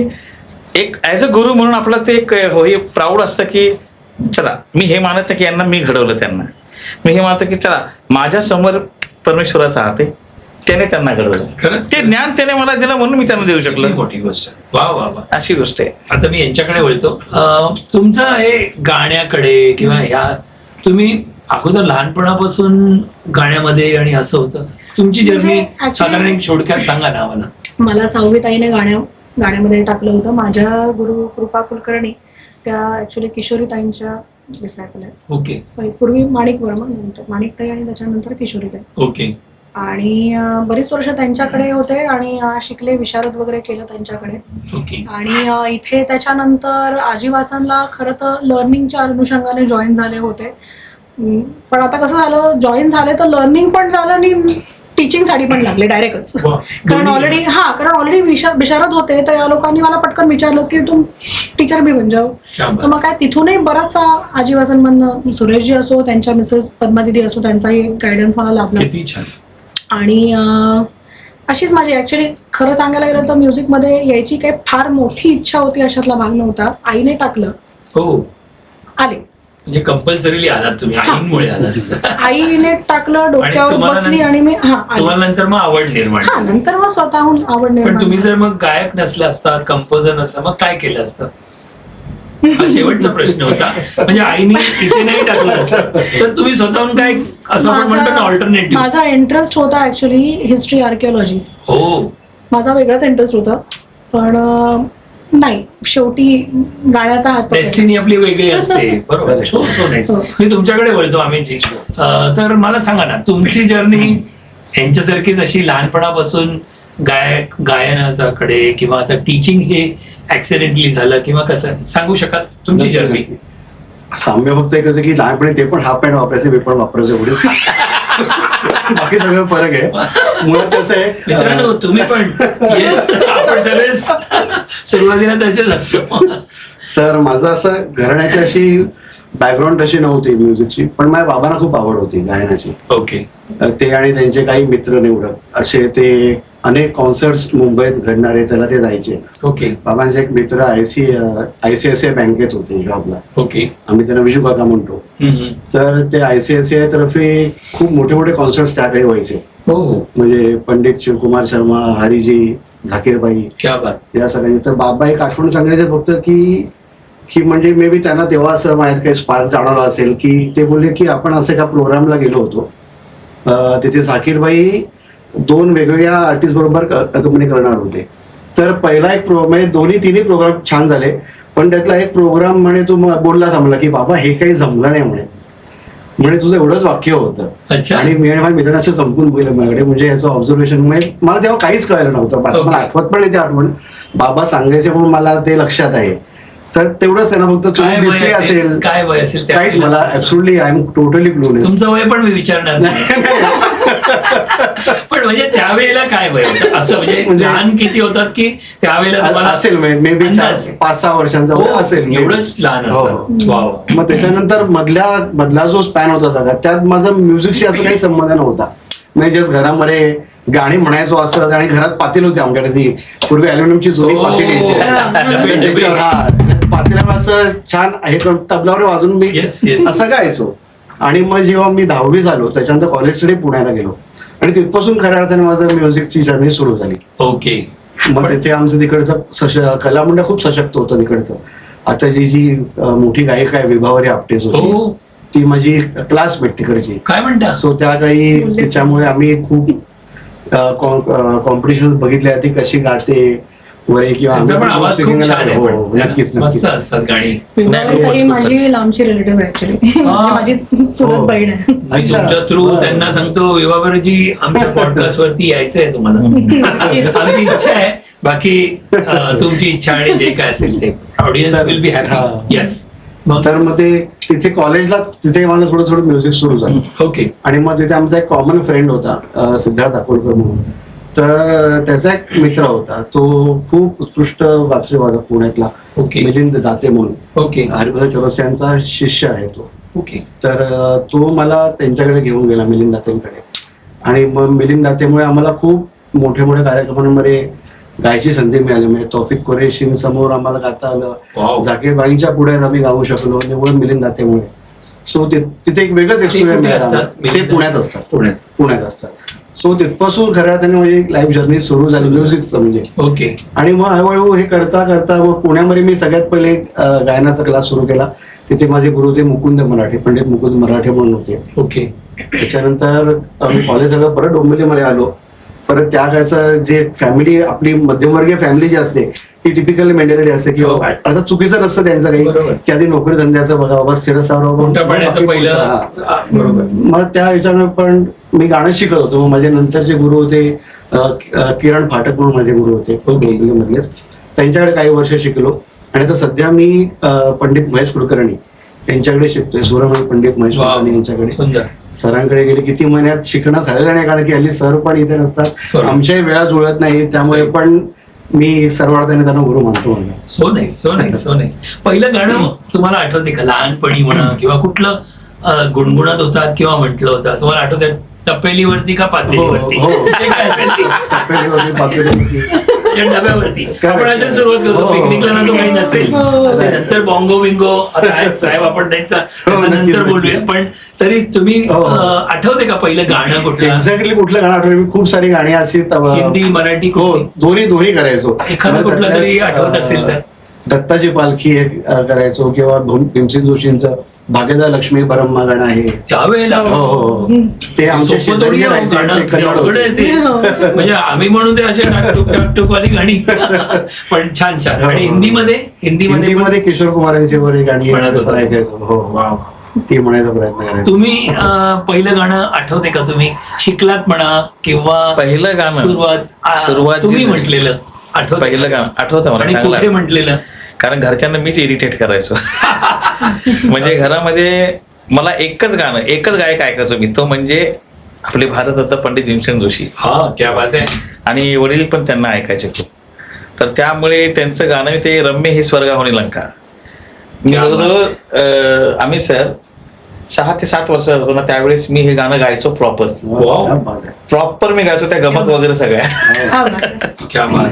एक ऍज अ गुरु म्हणून आपला ते एक हे प्राऊड असतं की चला, मी हे मानत नाही की यांना मी घडवलं, त्यांना मी हे मानतो की चला माझ्या समोर परमेश्वराचा हात आहे, त्याने त्यांना घडवलं, ते ज्ञान त्याने मला दिलं म्हणून मी त्यांना देऊ शकलो. मोठी गोष्ट. वा वा वा, अशी गोष्ट आहे. आता मी यांच्याकडे वळतो. तुमचं हे गाण्याकडे किंवा ह्या, तुम्ही अगोदर लहानपणापासून गाण्यामध्ये आणि असं होतं, तुमची जर्नी साधारण एक थोडक्यात सांगा ना आम्हाला. मला 6वी ताईने गाण्यामध्ये टाकलं होतं. माझ्या गुरु कृपा कुलकर्णी त्या ऍक्च्युली किशोरी ताईंच्या डिसायपल आहेत. ओके. पूर्वी माणिक वर्मा, नंतर माणिक ताई आणि त्याच्यानंतर किशोरी ताई. ओके. आणि बरीच वर्ष त्यांच्याकडे होते आणि शिकले, विशारद वगैरे केलं त्यांच्याकडे. ओके. आणि इथे त्याच्यानंतर आजीवासनला खरं तर लर्निंगच्या अनुषंगाने जॉईन झाले होते. पण आता कसं झालं, जॉईन झाले तर लर्निंग पण झालं आणि टीचिंग साठी पण लागले डायरेक्टच. कारण ऑलरेडी विशारद होते, तर या लोकांनी मला पटकन विचारलं की तू टीचर बी बन जाऊ. तर मग काय तिथूनही बराचसा आजीवासन मधनं सुरेशजी असो, त्यांच्या मिसेस पद्मादिदी असो, त्यांचाही गायडन्स मला लाभला. आणि अशीच माझी ऍक्च्युली खरं सांगायला गेलं तर म्युझिकमध्ये यायची काही फार मोठी इच्छा होती अशातला भाग नव्हता. आईने टाकलं. हो, आले म्हणजे कंपल्सरीली आलात तुम्ही, आईमुळे आलात. आईने टाकलं, डोक्यावर बसली आणि मी तुम्हाला नंतर मग आवड निर्माण. नंतर मग स्वतःहून आवड निर्माण. पण तुम्ही जर मग गायक नसले असतात, कंपोजर नसला, मग काय केलं असतं? हा शेवटचा प्रश्न होता. म्हणजे आईने इथे नाही टाकलं असतं तर तुम्ही स्वतःहून काय, असं आपण म्हणतो ना ऑल्टरनेटिव्ह. माझा इंटरेस्ट होता ऍक्च्युली हिस्ट्री, आर्किओलॉजी. हो, माझा वेगळाच इंटरेस्ट होता, पण नाही, शेवटी गाण्याचा हात. डेस्टिनी आपली वेगळी असते. बरोबर. So nice. मी तुमच्याकडे वळतो अमितजी. तर मला सांगा ना, तुमची जर्नी यांच्यासारखीच अशी लहानपणापासून गायनाच्याकडे किंवा आता टीचिंग हे ऍक्सिडेंटली झालं किंवा कसं सांगू शकाल तुमची जर्नी? साम्य फक्त एकच आहे की लहानपणी ते पण हाफ पॅन्ट वापरायचे, मी पण वापरायचे, एवढेच. बाकी सगळं फरक आहे. मुळात कसं आहे मित्रांनो, तुम्ही पण आपण सगळे सुरुवातीला तसेच असतो. तर माझं असं घराण्याची अशी बॅकग्राऊंड तशी नव्हती म्युझिकची, पण माझ्या बाबांना खूप आवड होती गायनाची. ओके. ते आणि त्यांचे काही मित्र निवडक असे, ते अनेक कॉन्सर्ट्स मुंबईत घडणारे, त्याला ते जायचे. ओके. बाबांचे एक मित्र ICICI बँकेत होते जॉबला. ओके. आम्ही त्यांना विजू काका म्हणतो. तर ते ICICI तर्फे खूप मोठे मोठे कॉन्सर्ट्स त्याकडे व्हायचे. म्हणजे पंडित शिवकुमार शर्मा, हरिजी, झाकीरबाई, या सगळ्यांनी. तर बाबा एक आठवण सांगायचे फक्त की म्हणजे मे बी त्यांना तेव्हा असं माझ्यात काही स्पार्क जाणवला असेल की ते बोलले की आपण असं एका प्रोग्रामला गेलो होतो, तिथे झाकीरबाई 2 वेगवेगळ्या आर्टिस्ट बरोबर अकंपनी करणार होते. तर पहिला एक म्हणजे तिन्ही प्रोग्राम छान झाले, पण त्यातला एक प्रोग्राम म्हणे तू बोललास आम्हाला की बाबा हे काही जमलं नाही म्हणे तुझं एवढंच वाक्य होतं. आणि मी आणि माझ्या मित्रांनी असं चमकून बघितलं माझ्याकडे, म्हणजे याचं ऑब्झर्वेशन. मला तेव्हा काहीच कळलं नव्हतं, मला आठवत पण नाही ते आठवण. बाबा सांगायचे पण मला ते लक्षात आहे. तर तेवढंच त्यांना फक्त चुकी दिसली असेल, काय वय असेल काहीच. मला absolutely I am totally clueless. तुमचं वय पण मी विचारणार नाही. पण म्हणजे त्यावेळेला काय वय होतं असं, म्हणजे लहान किती होतात की त्यावेळेला असेल मे बी 5-6 वर्षांचा असेल, एवढंच लहान असतं. मग त्याच्यानंतर मधला जो स्पॅन होता सगळा, त्यात माझा म्युझिकशी असं काही संबंध नव्हता. म्हणजे जस्ट घरामध्ये गाणी म्हणायचो असं, आणि घरात पातेल होती आमच्याकडे, ती पूर्वी अल्युमिनियमची जुनी पातेल यायची, पातेल्यावर असं छान हे तबलावर वाजून मी असं गायचो. आणि मग जेव्हा मी 10वी झालो त्याच्यानंतर कॉलेजसाठी पुण्याला गेलो आणि तिथपासून खऱ्या अर्थाने माझं म्युझिकची जर्नी सुरू झाली. ओके. मग तिथे आमचं तिकडचं कलामंडळ खूप सशक्त होतं तिकडचं. आता जी मोठी गायिका आहे विभावरी आपटे, ती माझी क्लासमेट तिकडची. काय म्हणता? सो त्या काळी त्याच्यामुळे आम्ही खूप कॉम्पिटिशन बघितले, ती कशी गाते, वगैरे किंवा त्यांचा पण आवाज खूप छान आहे हो, पण. हो, नक्कीच मस्त नक्कीच. असतात गाणी. ताई माझी लांबची रिलेटिव्ह ऍक्च्युली माझी सुरत हो. बहीण आहे. मी अच्छा. तुमच्या थ्रू बरं. त्यांना सांगतो विवाहबरोजी आमच्या पॉडकास्ट वरती यायचंय तुम्हाला. आमची इच्छा आहे, बाकी तुमची इच्छा आणि जे काय असेल ते ऑडियन्स तर- विल बी हा. हॅपी. येस. मग तर मग ते तिथे कॉलेजला तिथे मला थोडं थोडं म्युझिक सुरू झालं. ओके. आणि मग तिथे आमचा एक कॉमन फ्रेंड होता सिद्धार्थ अकोलकर म्हणून. तर त्याचा एक मित्र होता, तो खूप उत्कृष्ट बासरी वादक पुण्यातला ओके. मिलिंद दाते म्हणून, ओके. हरिप्रसाद चौरसिया यांचा शिष्य आहे तो. ओके. तर तो मला त्यांच्याकडे घेऊन गेला, मिलिंद दातेंकडे. आणि मग मिलिंद दातेमुळे आम्हाला खूप मोठ्या मोठ्या कार्यक्रमांमध्ये गायची संधी मिळाली. म्हणजे तौफिक कुरेशींसमोर आम्हाला गाता आलं, Wow. झाकीर बाईंच्या पुढ्यात आम्ही गाऊ शकलो निवड मिलिंद दातेमुळे. सो तिथे एक वेगळंच ते एक्सपिरियन्स कुठे मिळाला. असतात? ते मिलिंद? पुण्यात असतात. पुण्यात. असतात. सो तिथपासून खऱ्या अर्थाने माझी लाईफ जर्नी सुरू झाली म्युझिकचं म्हणजे. ओके. आणि मग हळूहळू हे करता करता मग पुण्यामध्ये मी सगळ्यात पहिले गायनाचा क्लास सुरू केला. तिथे माझे गुरु होते मुकुंद मराठे, पंडित मुकुंद मराठे म्हणून होते. ओके. त्याच्यानंतर मी कॉलेज झालं, परत डोंबिवलीमध्ये आलो. परत त्या काळचं जे फॅमिली आपली मध्यमवर्गीय फॅमिली जी असते ती टिपिकल मेंटॅलिटी असते की हो. अर्थात चुकीचं नसतं त्यांचं बरोबर. काही, की आधी नोकरी धंद्याचं बघा बाबा, स्थिर मोठ्या पाण्याचं पहिलं. बरोबर. मग त्या ह्याच्यानं पण मी गाणं शिकत होतो. मग माझे नंतरचे गुरु होते किरण फाटक म्हणून माझे गुरु होते ओके. मधलेच. त्यांच्याकडे काही वर्ष शिकलो. आणि आता सध्या मी पंडित महेश कुलकर्णी यांच्याकडे शिकतोय, सुरमय पंडित महेश कुलकर्णी यांच्याकडे. सुंदर. सरांकडे गेले, किती महिन्यात शिकणं झालेलं नाही, कारण की हल्ली सर पण इथे नसतात, बरोबर. आमच्याही वेळा जुळत नाही. त्यामुळे पण मी सर्वार्थाने त्यांना गुरु मानतो. मला सो नाही. पहिलं गाणं तुम्हाला आठवते का? लहानपणी म्हणा किंवा कुठलं गुणगुणत होतात किंवा म्हटलं होतं, तुम्हाला आठवतंय? तपेलीवरती का पातेलीवरती? हो, हो. ते काय असेल ते? तपेलीवरती, पातेलीवरती. या डब्यावरती Correct. आपण अशी सुरुवात करतो. हो. पिकनिकला ना तो काही नसेल, हो. नंतर बॉंगो बिंगो आता आहेत साहेब, आपण त्यांचा नक्कीच, नंतर बोलूया. नक्कीच. पण तरी तुम्ही हो. आठवते का पहिलं गाणं कुठलं? एक्झॅक्टली कुठलं गाणं आठवलं? मी खूप सारी गाणी अशी हिंदी, मराठी, हो, कुठली? दोन्ही करायचो. एखादं कुठलं तरी आठवत असेल तर. दत्ताची पालखी हे करायचो, किंवा भीमसेन जोशींचं भाग्यदा लक्ष्मी परम्मा गाणं आहे. त्यावेळेला हो, हो. ते आमच्या सोपं थोडी शेजारी आहे राहायचे, गाणं. ते कन्नड अवघड आहे होते. ते. म्हणजे आम्ही म्हणून ते असे टाकटूक वाली गाणी. पण छान. आणि हिंदीमध्ये हिंदीमध्ये किशोर कुमारांची वगैरे गाणी म्हणत होता. ऐकायचो. हो, वाव. ती म्हणायचा प्रयत्न करायचो. तुम्ही पहिलं गाणं आठवते का? तुम्ही शिकलात म्हणा किंवा पहिलं गाणं सुरुवात तुम्ही जी झाली. म्हटलेलं आठवतं? पहिलं गाणं आठवतं मला आणि चांगलं. कुठे म्हटलेलं? कारण घरच्यांना मीच इरिटेट करायचो. म्हणजे घरामध्ये मला एकच गायक ऐकायचो मी, तो म्हणजे आपले भारतरत्न पंडित भीमसेन जोशी. हा, क्या बात आहे. आणि वडील पण त्यांना ऐकायचे खूप. तर त्यामुळे त्यांचं गाणं ते रम्य हे स्वर्गाहून लंका. मी क्या बरोबर आम्ही सर 6 ते 7 वर्ष होतो ना, त्यावेळेस मी हे गाणं गायचो प्रॉपर. वाव. क्या बात आहे. प्रॉपर मी गायचो, त्या गमक वगैरे सगळ्या. हा, बरं. क्या बात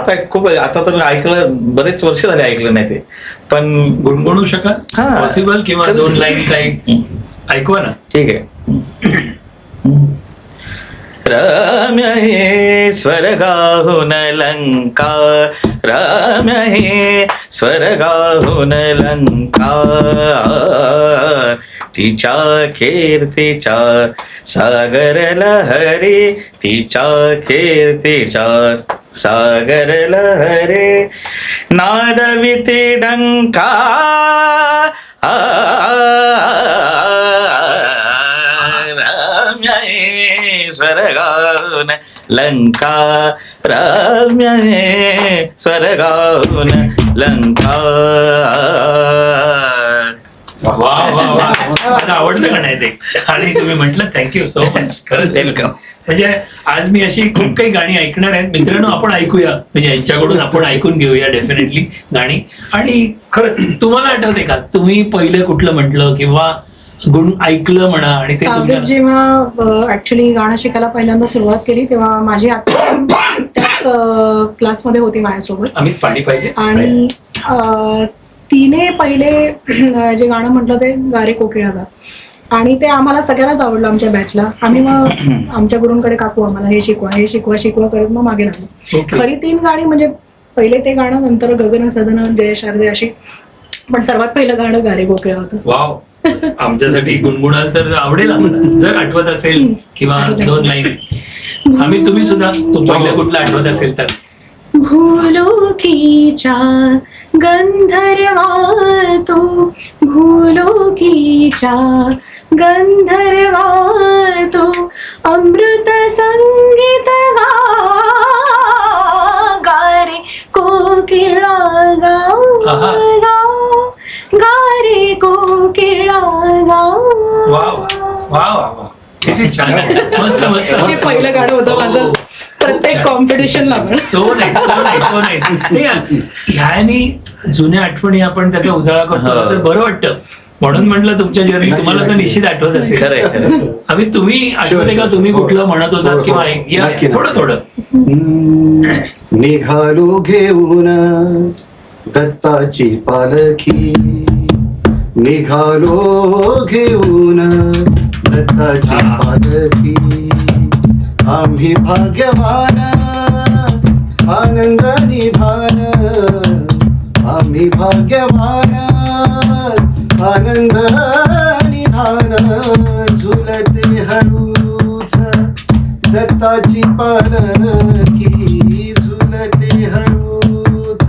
आहे. आता तर ऐकलं, बरेच वर्ष झाले ऐकलं नाही ते, पण गुणगुणू शकाल? हा. पॉसिबल? किंवा करू 2 शकतो. लाईन काही ऐकवा ना. ठीक आहे. रम्य हे स्वर्गाहून लंका, रम्य हे स्वर्गाहून लंका, तिच्या कीर्तीच्या सागर लहरी, तिच्या कीर्तीच्या सागर लहरी, नादविते डंका, रम्य हे स्वर्गाहून लंका, रम्य हे स्वर्गाहून लंका. वा वा वा. माझं आवडतं गाणं आहे ते. आणि तुम्ही म्हटलं थँक्यू सो मच. खरंच वेलकम. म्हणजे आज मी अशी खूप काही गाणी ऐकणार आहेत. मित्रांनो, आपण ऐकूया, म्हणजे यांच्याकडून आपण ऐकून घेऊया डेफिनेटली गाणी. आणि खरंच तुम्हाला आठवते का तुम्ही पहिलं कुठलं म्हटलं किंवा गुण ऐकलं म्हणा? आणि ते सहावीत जेव्हा ऍक्च्युली गाणं शिकायला पहिल्यांदा सुरुवात केली, तेव्हा माझी आत्या त्याच क्लासमध्ये होती माझ्यासोबत. अमित पाणी पाहिजे. आणि तिने पहिले जे गाणं म्हटलं ते गारे कोकिळाला, आणि ते आम्हाला सगळ्यांनाच आवडलं आमच्या बॅचला. आम्ही मग आमच्या गुरूंकडे, काकू आम्हाला हे शिकवा करत मग मागे लागलो. Okay. खरी 3 गाणी म्हणजे पहिले ते गाणं, नंतर गगन सदन, जय शारदे अशी, पण सर्वात पहिलं गाणं गारे कोकिळा होतं. वाव. आमच्यासाठी गुणगुणाल तर आवडेल आम्हाला, जर आठवत असेल किंवा 2 लाईन. आम्ही तुम्ही सुद्धा तो पहिलं कुठलं आठवत असेल तर. भूलोकीच्या गंधर्वा तू, भूलोकीच्या गंधर्वा तू, अमृत संगीत गा रे कोकिळा गाऊ गाऊ, गा रे कोकिळा गाऊ. वा वा वा वा, किती छान आहे. मस्त मस्त हे पहिलं गाणं होतं माझं प्रत्येक कॉम्पिटिशन लागलं. So nice, so nice, so nice. ह्यानी जुन्या आठवणी आपण त्याचा उजाळा करतो ना, तर बरं वाटतं. म्हणून म्हटलं तुमच्या जर्नी तुम्हाला तर निश्चित आठवत असेल. खरंय. आम्ही तुम्ही आठवते का तुम्ही कुठलं म्हणत होतात किंवा या थोडं थोडं. निघालो घेऊन दत्ताची पालखी, निघालो घेऊन दत्ताची पालखी, आम्ही भाग्यवान आनंद निधान, आम्ही भाग्यवान आनंद निधान, झुलते हळूच दत्ताची पालखी, झुलते हळूच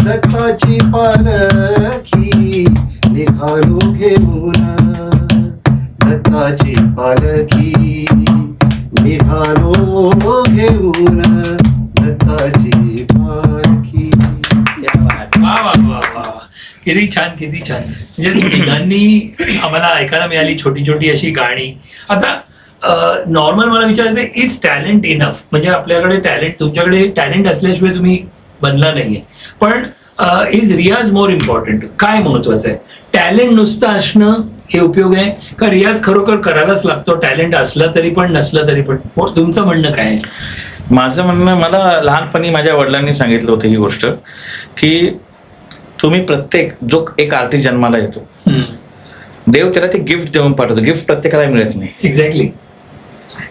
दत्ताची पालखी, निघालो घेऊन दत्ताची पालखी, निघालो घेऊन दत्ताची पालखी. वा वा वा वा, किती छान, किती छान. म्हणजे तिघांनी आम्हाला ऐकायला मिळाली छोटी छोटी अशी गाणी. आता नॉर्मल मला विचारायचं, इज टॅलेंट इनफ? म्हणजे आपल्याकडे टॅलेंट, तुमच्याकडे टॅलेंट असल्याशिवाय तुम्ही बनला नाहीये, पण इज रियाज मोर इम्पॉर्टंट? काय महत्वाचं आहे? टॅलेंट नुसतं असणं हे उपयोग आहे का रियाज खरोखर करायलाच लागतो, टॅलेंट असलं तरी पण नसलं तरी पण? तुमचं म्हणणं काय आहे? माझं म्हणणं, मला लहानपणी माझ्या वडिलांनी सांगितलं होतं ही गोष्ट, की तुम्ही प्रत्येक जो एक आर्टिस्ट जन्माला येतो, देव त्याला ते गिफ्ट देऊन पाठवतो. गिफ्ट प्रत्येकाला मिळत नाही. एक्झॅक्टली.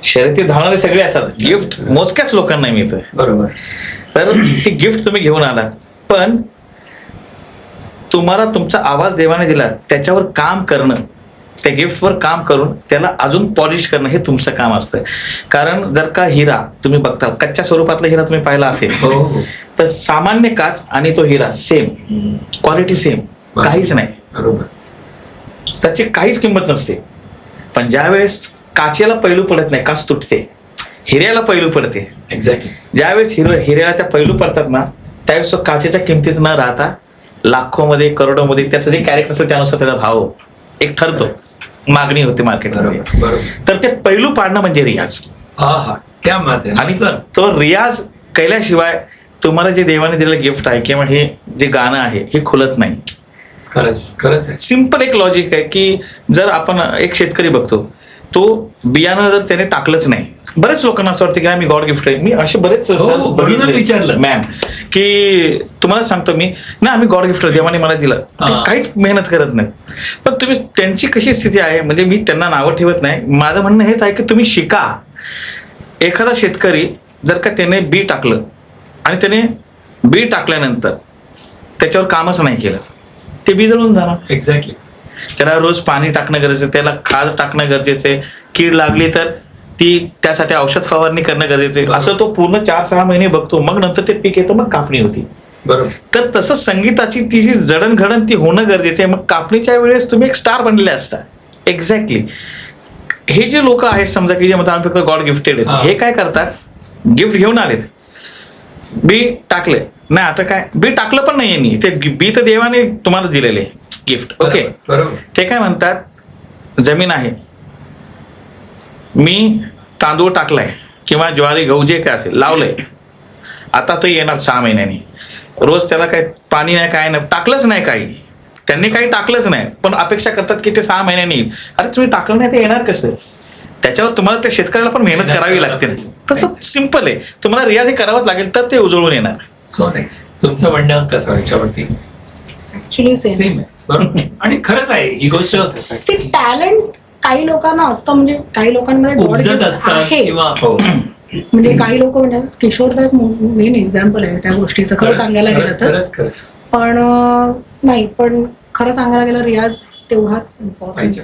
शर्यती धावणारे सगळे असतात, गिफ्ट मोजक्याच लोकांना मिळतं. बरोबर. तर ती गिफ्ट तुम्ही घेऊन आलात, पण तुम्हाला तुमचा आवाज देवाने दिला, त्याच्यावर काम करणं, त्या गिफ्टवर काम करून त्याला अजून पॉलिश करणं हे तुमचं काम असतं. कारण जर का हिरा तुम्ही बघता, कच्च्या स्वरूपातला हिरा तुम्ही पाहिला असेल, तर सामान्य काच आणि तो हिरा सेम, क्वालिटी सेम, काहीच नाही. बरोबर. त्याची काहीच किंमत नसते. पण ज्यावेळेस काचेला पैलू पडत नाही, काच तुटते, हिऱ्याला पैलू पडते. एक्झॅक्टली. ज्यावेळेस हिऱ्याला त्या पैलू पडतात ना, त्यावेळेस तो काचेच्या किमतीत न राहता लाखोमध्ये, करोडोमध्ये त्याचं जे कॅरेक्टर असतं त्यानुसार त्याचा भाव एक ठरतो, मागणी होते मार्केटमध्ये. तर ते पैलू पाडणं म्हणजे रियाज. क्या बात आहे. आणि तो रियाज केल्याशिवाय तुम्हाला जे देवाने दिलेलं गिफ्ट आहे किंवा हे जे गाणं आहे हे खुलत नाही. खरंच खरंच आहे. सिंपल एक लॉजिक आहे की जर आपण एक शेतकरी बघतो, तो बियाणं जर त्याने टाकलंच नाही, बरेच लोकांना असं वाटतं की मी गॉड गिफ्ट आहे. मी असे बरेच विचारलं मॅम की तुम्हाला सांगतो मी ना, आम्ही गॉड गिफ्ट देवाने मला दिलं, काहीच मेहनत करत नाही. पण तुम्ही त्यांची कशी स्थिती आहे, म्हणजे मी त्यांना नावं ठेवत नाही, माझं म्हणणं हेच आहे की तुम्ही शिका. एखादा शेतकरी जर का त्याने बी टाकलं आणि त्याने बी टाकल्यानंतर त्याच्यावर कामच नाही केलं, ते बी जळून जाणार. एक्झॅक्टली. त्याला रोज पाणी टाकणं गरजेचं, त्याला खाद टाकणं गरजेचं आहे. कीड लागली तर ती त्यासाठी औषध फवारणी करणं गरजेचं आहे. असं तो पूर्ण 4-6 महिने बघतो, मग नंतर ते पीक येतं, मग कापणी होती. बरोबर. तर तसं संगीताची ती जी जडणघडण ती होणं गरजेचं आहे. मग कापणीच्या वेळेस तुम्ही एक स्टार बनलेले असता. एक्झॅक्टली. हे जे लोक आहेत समजा की जे म्हणतात आम्ही फक्त गॉड गिफ्टेड आहेत, हे काय करतात, गिफ्ट घेऊन आलेत, बी टाकले नाही, आता काय बी टाकलं पण नाहीये मी, ते बी तर देवाने तुम्हाला दिलेले गिफ्ट. ओके. ते काय म्हणतात, जमीन आहे, मी तांदूळ टाकलाय किंवा ज्वारी गहू जे काय असेल लावलंय, आता तो येणार 6 महिन्यांनी, रोज त्याला काय पाणी नाही, काय नाही, टाकलंच नाही, काही त्यांनी काही टाकलंच नाही, पण अपेक्षा करतात की ते 6 महिन्यांनी येईल. अरे तुम्ही टाकलं नाही, ते येणार कसं? त्याच्यावर तुम्हाला त्या शेतकऱ्याला पण मेहनत करावी लागते. तसं सिंपल आहे, तुम्हाला रियाज करावाच लागेल तर ते उजळून येणार. So nice. तुमचं म्हणणं कसं याच्यावरती? ऍक्च्युली सेम आहे. बरोबर. आणि खरंच आहे ही गोष्ट. टॅलेंट काही लोकांना असतं, म्हणजे काही लोकांमध्ये उपजत असतं किंवा म्हणजे काही लोक म्हणजे किशोरदास मेन एक्झाम्पल आहे त्या गोष्टीचं खरं सांगायला गेलं तर. पण नाही, पण खरं सांगायला गेलं रियाज तेवढाच इम्पॉर्टंट.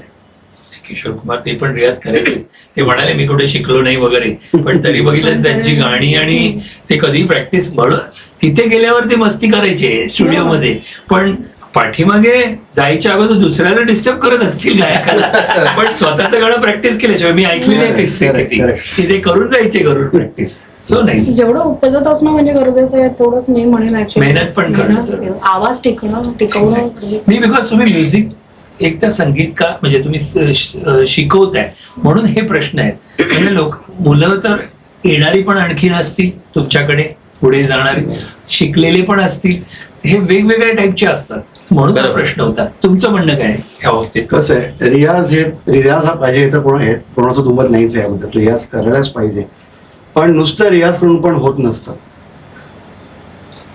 किशोर कुमार ते पण रियाज करायचे. ते म्हणाले मी कुठे शिकलो नाही वगैरे, पण तरी बघितलं त्यांची गाणी आणि ते कधी प्रॅक्टिस म्हणून तिथे गेल्यावर ते मस्ती करायचे स्टुडिओमध्ये, पण पाठीमागे जायच्या अगोदर दुसऱ्याला डिस्टर्ब करत असतील गायकाला, पण स्वतःचं गाणं प्रॅक्टिस केल्याशिवाय मी ऐकलेले किस्से किती ते करून जायचे घरून प्रॅक्टिस. सो नाही, जेवढं उपजत असणं म्हणजे गरजेचं आहे तेवढंच मी म्हणेन ऍक्च्युअली. मेहनत पण करणं, आवाज टिकवणं मी बिकॉज तुम्ही म्युझिक एक तर संगीत का म्हणजे तुम्ही शिकवताय म्हणून हे प्रश्न आहेत. म्हणजे मुलं तर येणारी पण आणखीन असतील तुमच्याकडे, पुढे जाणारे शिकलेले पण असतील, हे वेगवेगळ्या टाईपचे असतात म्हणून हा प्रश्न होता. तुमचं म्हणणं काय या बाबतीत? कसं आहे, रियाज हा पाहिजे तर कोणाचं दुमत नाहीच आहे याबद्दल. रियाज करायलाच पाहिजे, पण नुसतं रियाज करून पण होत नसतं.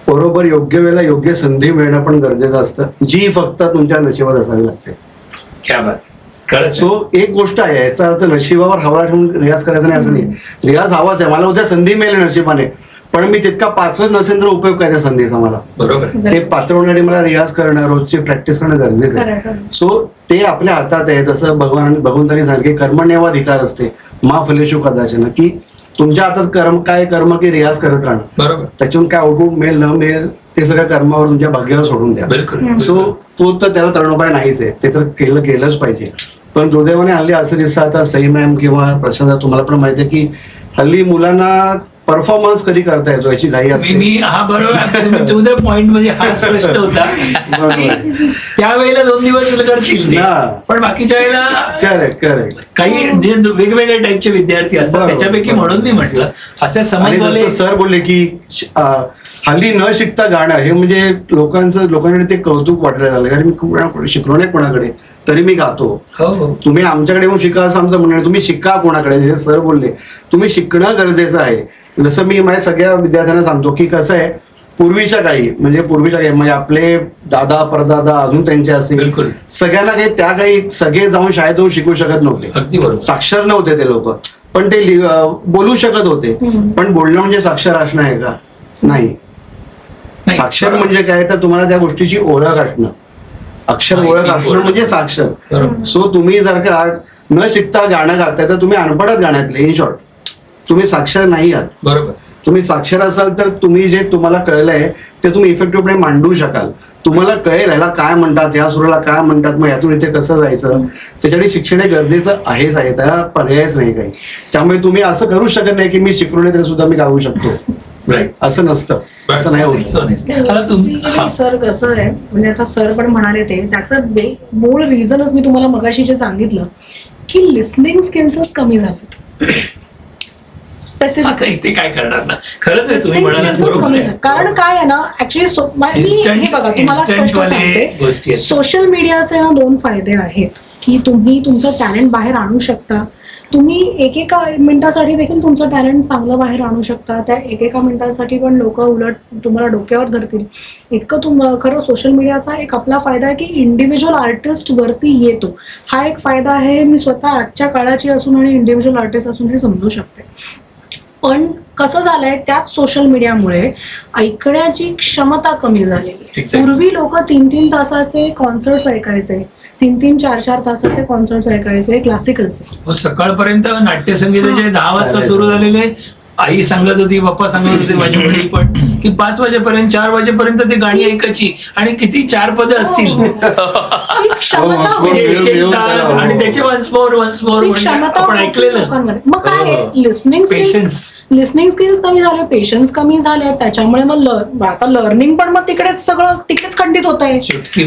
बरोबर योग्य वेळेला योग्य संधी मिळणं पण गरजेचं असतं, जी फक्त तुमच्या नशिबात असावी लागते. क्या बात. खरंच. सो एक गोष्ट आहे, याचा अर्थ नशिबावर हवा ठेवून रियाज करायचा नाही असं नाही. रियाज हवाच आहे, मला उद्या संधी मिळेल नशिबाने, पण मी तितका पाचवत नसेल तर उपयोग काय त्या संधीचा मला. बरोबर. ते पात्र होण्यासाठी मला रियाज करणं, रोजची प्रॅक्टिस करणं गरजेचं आहे. सो ते आपल्या हातात आहे. तसं भगवंतांनी सांगितलं की कर्मण्येवाधिकार असते, मा फलेषु कदाचन, की तुमच्या हातात कर्म की रियाज करत राहणं. बरोबर. त्याच्यातून काय आउटपुट मिळेल न मिळेल ते सगळ्या कर्मावर तुमच्या भाग्यावर सोडून द्या. बिलकुल. सो तो तर त्याला तरणोपाय नाहीच आहे, ते तर केलंच पाहिजे. पण दुर्दैवाने हल्ली असं दिसतं, आता सई मॅम किंवा प्रशांत तुम्हाला पण माहिती आहे की हल्ली मुलांना परफॉर्मन्स कधी करता येतो याची घाई असते. मी हा बरोबर तुझ्या पॉइंट मध्ये हाच प्रश्न होता. त्यावेळेला 2 दिवस करतील, पण बाकीच्या वेळेला करेक्ट काही जे वेगवेगळ्या टाईपचे विद्यार्थी असतात त्याच्यापैकी, म्हणून मी म्हटलं असं समजले. सर बोलले की हल्ली न शिकता गाणं हे म्हणजे लोकांकडे ते कौतुक वाटायला झालं, कारण मी शिकलो नाही कोणाकडे तरी मी गातो. तुम्ही आमच्याकडे येऊन शिका असं आमचं म्हणणं, तुम्ही शिका कोणाकडे. जे सर बोलले तुम्ही शिकणं गरजेचं आहे. जसं मी माझ्या सगळ्या विद्यार्थ्यांना सांगतो की कसं आहे, पूर्वीच्या काळी म्हणजे आपले दादा परदादा अजून त्यांचे असतील, सगळ्यांना काही त्या काळी सगळे जाऊन शाळेत जाऊन शिकू शकत नव्हते, साक्षर नव्हते ते लोक, पण ते बोलू शकत होते. पण बोलणं म्हणजे साक्षर असणं आहे का? नाही. साक्षर म्हणजे काय, तर तुम्हाला त्या गोष्टीची ओळख असणं, अक्षर ओळख असणं म्हणजे साक्षर. सो तुम्ही जर का न शिकता गाणं गाताय तर तुम्ही अनपढच गाण्यातले. इन शॉर्ट तुम्ही साक्षर नाही आहात. बरोबर. तुम्ही साक्षर असाल तर तुम्ही जे तुम्हाला कळलंय ते तुम्ही इफेक्टिव्हपणे मांडू शकाल. तुम्हाला कळेल ह्याला काय म्हणतात, ह्या सुराला काय म्हणतात, मग यातून इथे कसं जायचं. त्याच्यासाठी शिक्षण हे गरजेचं आहेच आहे, त्याला पर्यायच नाही काही. त्यामुळे तुम्ही असं करू शकत नाही की मी शिकलो नाही तरी सुद्धा मी गाऊ शकतो, असं नसतं. असं नाही होत. सर कसं आहे, म्हणजे आता सर पण म्हणाले ते त्याचं मूळ रिझनच मी तुम्हाला मगाशी जे सांगितलं की लिसनिंग स्किल्सच कमी झालेत. आता इथे काय करणार ना, खरंच आहे तुम्ही म्हणालात बरोबर आहे. कारण काय आहे ना ऍक्च्युली बघा तुम्हाला स्पष्ट सांगते, सोशल मीडियाचे ना 2 फायदे आहेत की तुम्ही तुमचं टॅलेंट बाहेर आणू शकता. तुम्ही एकेका मिनिटासाठी देखील तुमचं टॅलेंट चांगलं बाहेर आणू शकता. त्या एकेका मिनिटासाठी पण लोक उलट तुम्हाला डोक्यावर धरतील इतकं. खरं सोशल मीडियाचा एक आपला फायदा आहे की इंडिव्हिज्युअल आर्टिस्ट वरती येतो, हा एक फायदा आहे. मी स्वतः आजच्या काळाची असून आणि इंडिव्हिज्युअल आर्टिस्ट असून हे समजू शकते. पण कसं झालंय, त्याच सोशल मीडियामुळे ऐकण्याची क्षमता कमी झालेली आहे. पूर्वी लोक 3-3 तासाचे कॉन्सर्ट्स ऐकायचे, 3-3, 4-4 तासाचे कॉन्सर्ट्स ऐकायचे क्लासिकलचे. सकाळपर्यंत नाट्यसंगीताचे 10 वाजता सुरू झालेले. आई सांगत होती, पप्पा सांगत होते, माझी वडील पण, की 5 वाजेपर्यंत 4 वाजेपर्यंत ते गाणी ऐकायची आणि किती 4 पदं असतील आणि त्याचे वन्स मोर आपण ऐकलेलं. मग काय लिसनिंग स्किल्स कमी झाले, पेशन्स कमी झाले, त्याच्यामुळे मग आता लर्निंग पण मग तिकडेच खंडित होत आहे.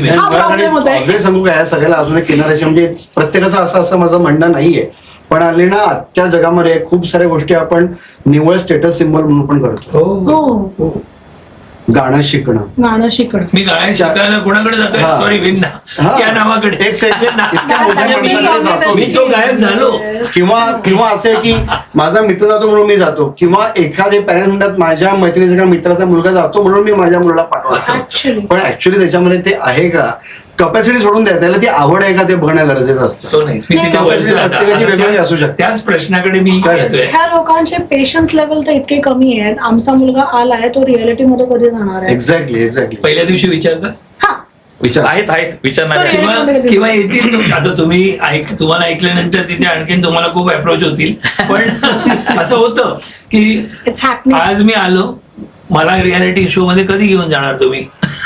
हा प्रॉब्लेम होत आहे. सांगू काय, सगळ्याला अजून एक किनाऱ्याची म्हणजे प्रत्येकाचं असं माझं म्हणणं नाहीये, पण आले ना आजच्या जगामध्ये खूप साऱ्या गोष्टी आपण निव्वळ स्टेटस सिम्बॉल म्हणून पण करतो. गाणं शिकणं. मी गाणं शिकायला कोणाकडे जातोय, सॉरी विंदा त्या नावाकडे, मी तो गायक झालो. किंवा असं की माझा मित्र जातो म्हणून मी जातो, किंवा एखादे पॅरेंट म्हणतात माझ्या मैत्रिणीचा मित्राचा मुलगा जातो म्हणून मी माझ्या मुलाला पाठवतो. पण ऍक्च्युली त्याच्यामध्ये ते आहे का, कपॅसिटी सोडून द्या, त्याला ती आवड आहे का ते बघणं गरजेचं असतं. त्याच प्रश्नाकडे मी येतोय. ह्या लोकांचे पेशन्स लेवल तर इतके कमी आहेत. आमचा मुलगा आलाय, तो रियालिटी मध्ये कधी जाणार आहे. एक्झॅक्टली पहिल्या दिवशी विचारतात, आहेत विचार नाही तो करायचे. किंवा येतील आता तुम्ही तुम्हाला ऐकल्यानंतर तिथे आणखीन तुम्हाला खूप अप्रोच होतील. पण असं होतं की इट्स हॅपनिंग. आज मी आलो, मला रियालिटी शो मध्ये कधी घेऊन जाणार तुम्ही?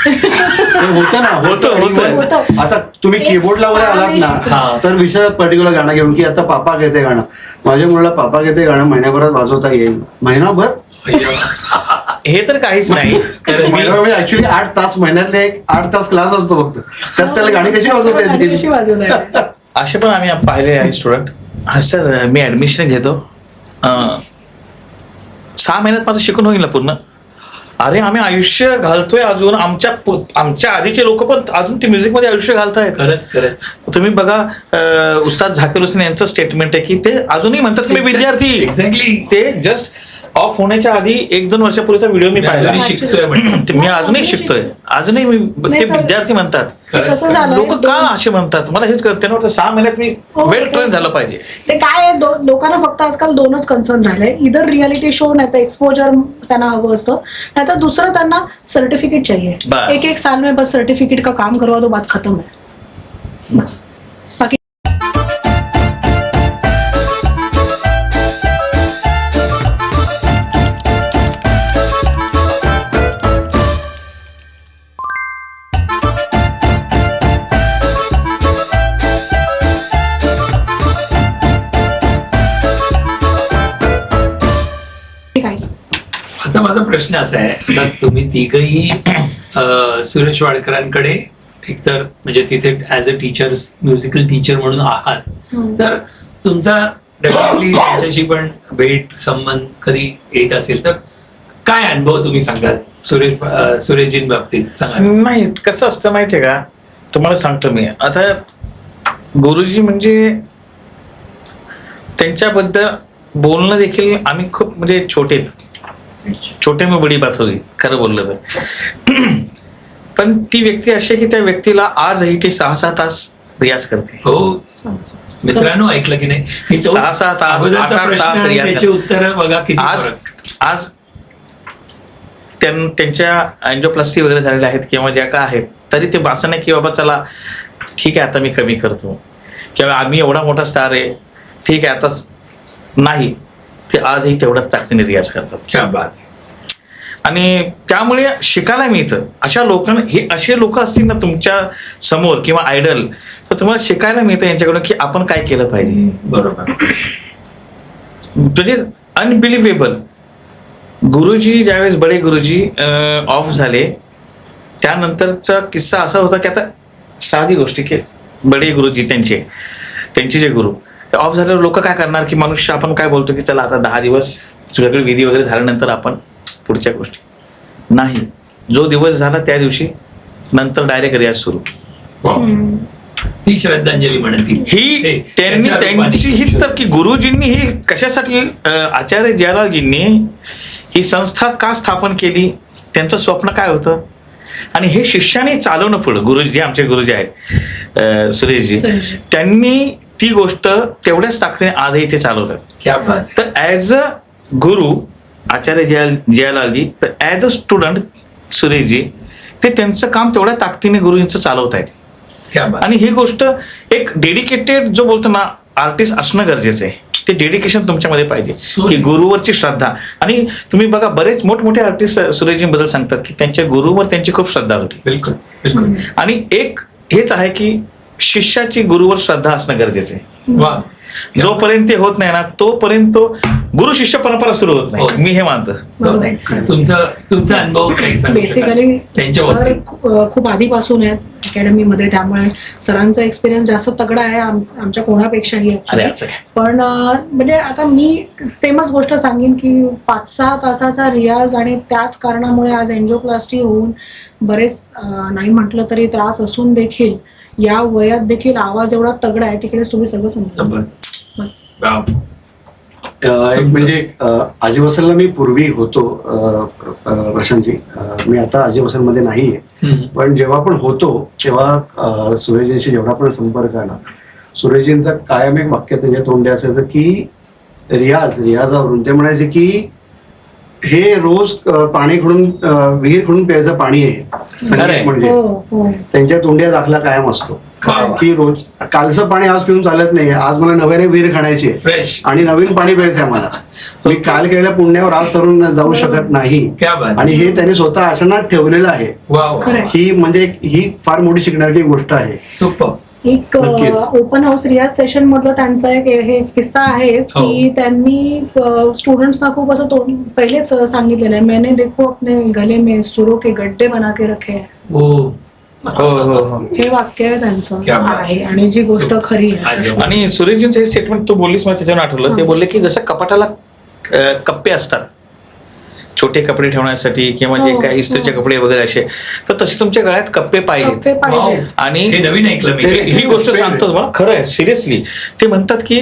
होतं ना, होतं. आता तुम्ही एक कीबोर्डला वगैरे आलात ना, हा. तर विषय पर्टिक्युलर गाणं घेऊन की आता पापा घेते गाणं, माझ्या मुलाला पापा घेते गाणं महिन्याभरात वाजवता येईल. महिनाभर हे तर काहीच नाही. महिनाभर म्हणजे ऍक्च्युली 8 तास, महिन्यातले 8 तास क्लास असतो फक्त, त्यात त्याला गाणी कशी वाजवता गाणी कशी येतील? वाजवता असे पण आम्ही पाहिले आहे स्टुडंट. हा सर मी ऍडमिशन घेतो, 6 महिन्यात माझं शिकून होईल ना पूर्ण. अरे आम्ही आयुष्य घालतोय अजून, आमच्या आधीचे लोक पण अजून ते म्युझिक मध्ये आयुष्य घालतायत. खरंच तुम्ही बघा उस्ताद झाकीर हुसेन यांचं स्टेटमेंट आहे की ते अजूनही म्हणतात की मी विद्यार्थी. एक्झॅक्टली. ते जस्ट ऑफ होण्याच्या आधी 1-2 वर्षापूर्वीचा व्हिडिओ मी पाहिला. अजूनही शिकतोय म्हणतात. मी अजूनही शिकतोय, अजूनही मी नाही ते सर, विद्यार्थी म्हणतात. ते कसं झालंय, लोक का असे म्हणतात मला हेच कळत. त्यांना वाटतं 6 महिन्यात मी हो, वेल ते ट्रेन झालं पाहिजे. ते काय आहे, लोकांना फक्त आजकाल 2च कन्सर्न राहिलंय, इधर रियालिटी शो नाही तर एक्सपोजर त्यांना हवं असतं, नाही तर दुसरं त्यांना सर्टिफिकेट चाहिए. बस. एक साल में बस सर्टिफिकेट का काम करवा दो, बात खत्म है बस. बाकी काय आता माझा प्रश्न असा आहे, आता तुम्ही तिघही सुरेश वाडकरांकडे एकतर म्हणजे तिथे as a teacher, musical teacher म्हणून आहात, तर तुमचा डेफिनेटली त्यांच्याशी पण भेट संबंध कधी येत असेल तर काय अनुभव तुम्ही सांगाल सुरेशजीं बाबतीत सांगा. नाही कसं असतं माहितीये का, तुम्हाला सांगतो मी. आता गुरुजी म्हणजे त्यांच्याबद्दल बोलणं देखील आम्ही खूप म्हणजे छोटे में बडी बात होती खरं बोललं तर. पण ती व्यक्ती अशी आहे की त्या व्यक्तीला आजही ते 6-6 तास रियाज करते. हो मित्रांनो, ऐकलं की नाही, मी तो 6-6 तास, अगोदरचा 8-8 प्रश्न तास आणि रियाज त्याची उत्तर बघा किती आज फरक. आज त्यांच्या अँजिओप्लास्टी वगैरे झालेल्या आहेत किंवा ज्या का आहेत, तरी ते भाषण आहे की बाबा चला ठीक आहे आता मी कमी करतो, किंवा आम्ही एवढा मोठा स्टार आहे ठीक आहे आता नाही, ते आजही तेवढ्याच ताकदीने रियाज करतात. क्या बात. आणि त्यामुळे शिकायला मिळतं. अशा लोकांना, हे असे लोक असतील ना तुमच्या समोर किंवा आयडल, तर तुम्हाला शिकायला मिळतं यांच्याकडून की आपण काय केलं पाहिजे. बरोबर. म्हणजे अनबिलिव्हेबल. गुरुजी ज्यावेळेस बडे गुरुजी ऑफ झाले त्यानंतरचा किस्सा असा होता की आता साधी गोष्टी की बडे गुरुजी त्यांचे जे गुरु ऑफ झाल्यावर लोक काय करणार की मनुष्य आपण काय बोलतो की चला आता 10 दिवस सगळे विधी वगैरे झाल्यानंतर आपण पुढच्या गोष्टी नाही. जो दिवस झाला त्या दिवशी नंतर डायरेक्ट रियाज सुरू. ती श्रद्धांजली म्हणतील ही त्यांची हीच तर की गुरुजींनी ही कशासाठी, आचार्य जयलालजींनी ही संस्था का स्थापन केली, त्यांचं स्वप्न काय होतं, आणि हे शिष्याने चालवणं पुढं. गुरुजी आमचे गुरुजी आहेत सुरेशजी, त्यांनी ती गोष्ट तेवढ्याच ताकदीने आजही ते चालवतात. तर ऍज अ गुरु आचार्य जयलालजी, तर ऍज अ स्टुडंट सुरेशजी, ते त्यांचं काम तेवढ्या ताकदीने गुरुजींचं चालवत आहेत. आणि ही गोष्ट एक डेडिकेटेड जो बोलतो ना आर्टिस्ट असणं गरजेचं आहे. ते डेडिकेशन तुमच्यामध्ये पाहिजे की गुरुवरची श्रद्धा. आणि तुम्ही बघा बरेच मोठमोठे आर्टिस्ट सुरेशजींबद्दल सांगतात की त्यांच्या गुरुवर त्यांची खूप श्रद्धा होती. बिलकुल. आणि एक हेच आहे की शिष्याची गुरुवर श्रद्धा असणं गरजेचं आहे. जोपर्यंत ते होत नाही ना तोपर्यंत गुरु शिष्य परंपरा सुरू होत नाही. मी हे मानतो. तुमचा अनुभव बेसिकली त्यांच्या खूप आधीपासून आहेत अकॅडमीमध्ये, त्यामुळे सरांचा एक्सपिरियन्स जास्त तगडा आहे आमच्या कोणापेक्षाही. पण म्हणजे आता मी सेमच गोष्ट सांगेन की 5-6 तासाचा रियाज आणि त्याच कारणामुळे आज एंजिओप्लास्टी होऊन बरेच नाही म्हटलं तरी त्रास असून देखील या वयात देखील आवाज एवढा तगडा आहे, तिकडे तुम्ही सगळं समजा. म्हणजे आजी वसलला मी पूर्वी होतो प्रशांतजी, मी आता आजी वसलमध्ये नाहीये, पण जेव्हा पण होतो तेव्हा सुरेशजींशी जेवढा पण संपर्क आला, सुरेशजींचा कायम एक वाक्य त्यांच्या तोंडी असायचं की रियाजावरून ते म्हणायचे की हे रोज पाणी खडून विहीर खडून प्यायचं पाणी आहे संगीत म्हणजे. हो. त्यांच्या तोंड्या दाखला कायम असतो वा. की रोज कालचं पाणी आज पिऊन चालत नाही, आज मला नव्याने विहीर खाण्याची आहे फ्रेश. आणि नवीन पाणी प्यायचंय मला. मी काल केलेल्या पुण्यावर आज तरुण जाऊ शकत नाही. क्या बात. आणि हे त्यांनी स्वतः आचरणात ठेवलेलं आहे. वा. खरंय. ही म्हणजे ही फार मोठी शिकण्याची गोष्ट आहे. सुपर. एक नक्कीच. ओपन हाऊस रियाज सेशन मधलं त्यांचा एक हे किस्सा आहे हो. की त्यांनी स्टुडंट्सना खूप असं पहिलेच सांगितलेलं आहे, मैंने देखो अपने गले में सुरों के गड्ढे बना के रखे हैं. हो. हे वाक्य आहे त्यांचं क्या बात. आहे आणि जी गोष्ट खरी आहे. आज- आणि सुरेशजींचं हे स्टेटमेंट तू बोललीस मला त्याच्यावर आठवलं. ते बोलले की जसं कपाटाला कप्पे असतात छोटे कपडे ठेवण्यासाठी किंवा जे हो, काही इस्त्रीचे हो. कपडे वगैरे असे, तर तसे तुमच्या गळ्यात कप्पे पाहिजेत. कप्पे पाहिजे. वाव. आणि हे नवीन ऐकलं मी. ही गोष्ट सांगतो तुम्हाला, खरं आहे सिरियसली. ते म्हणतात की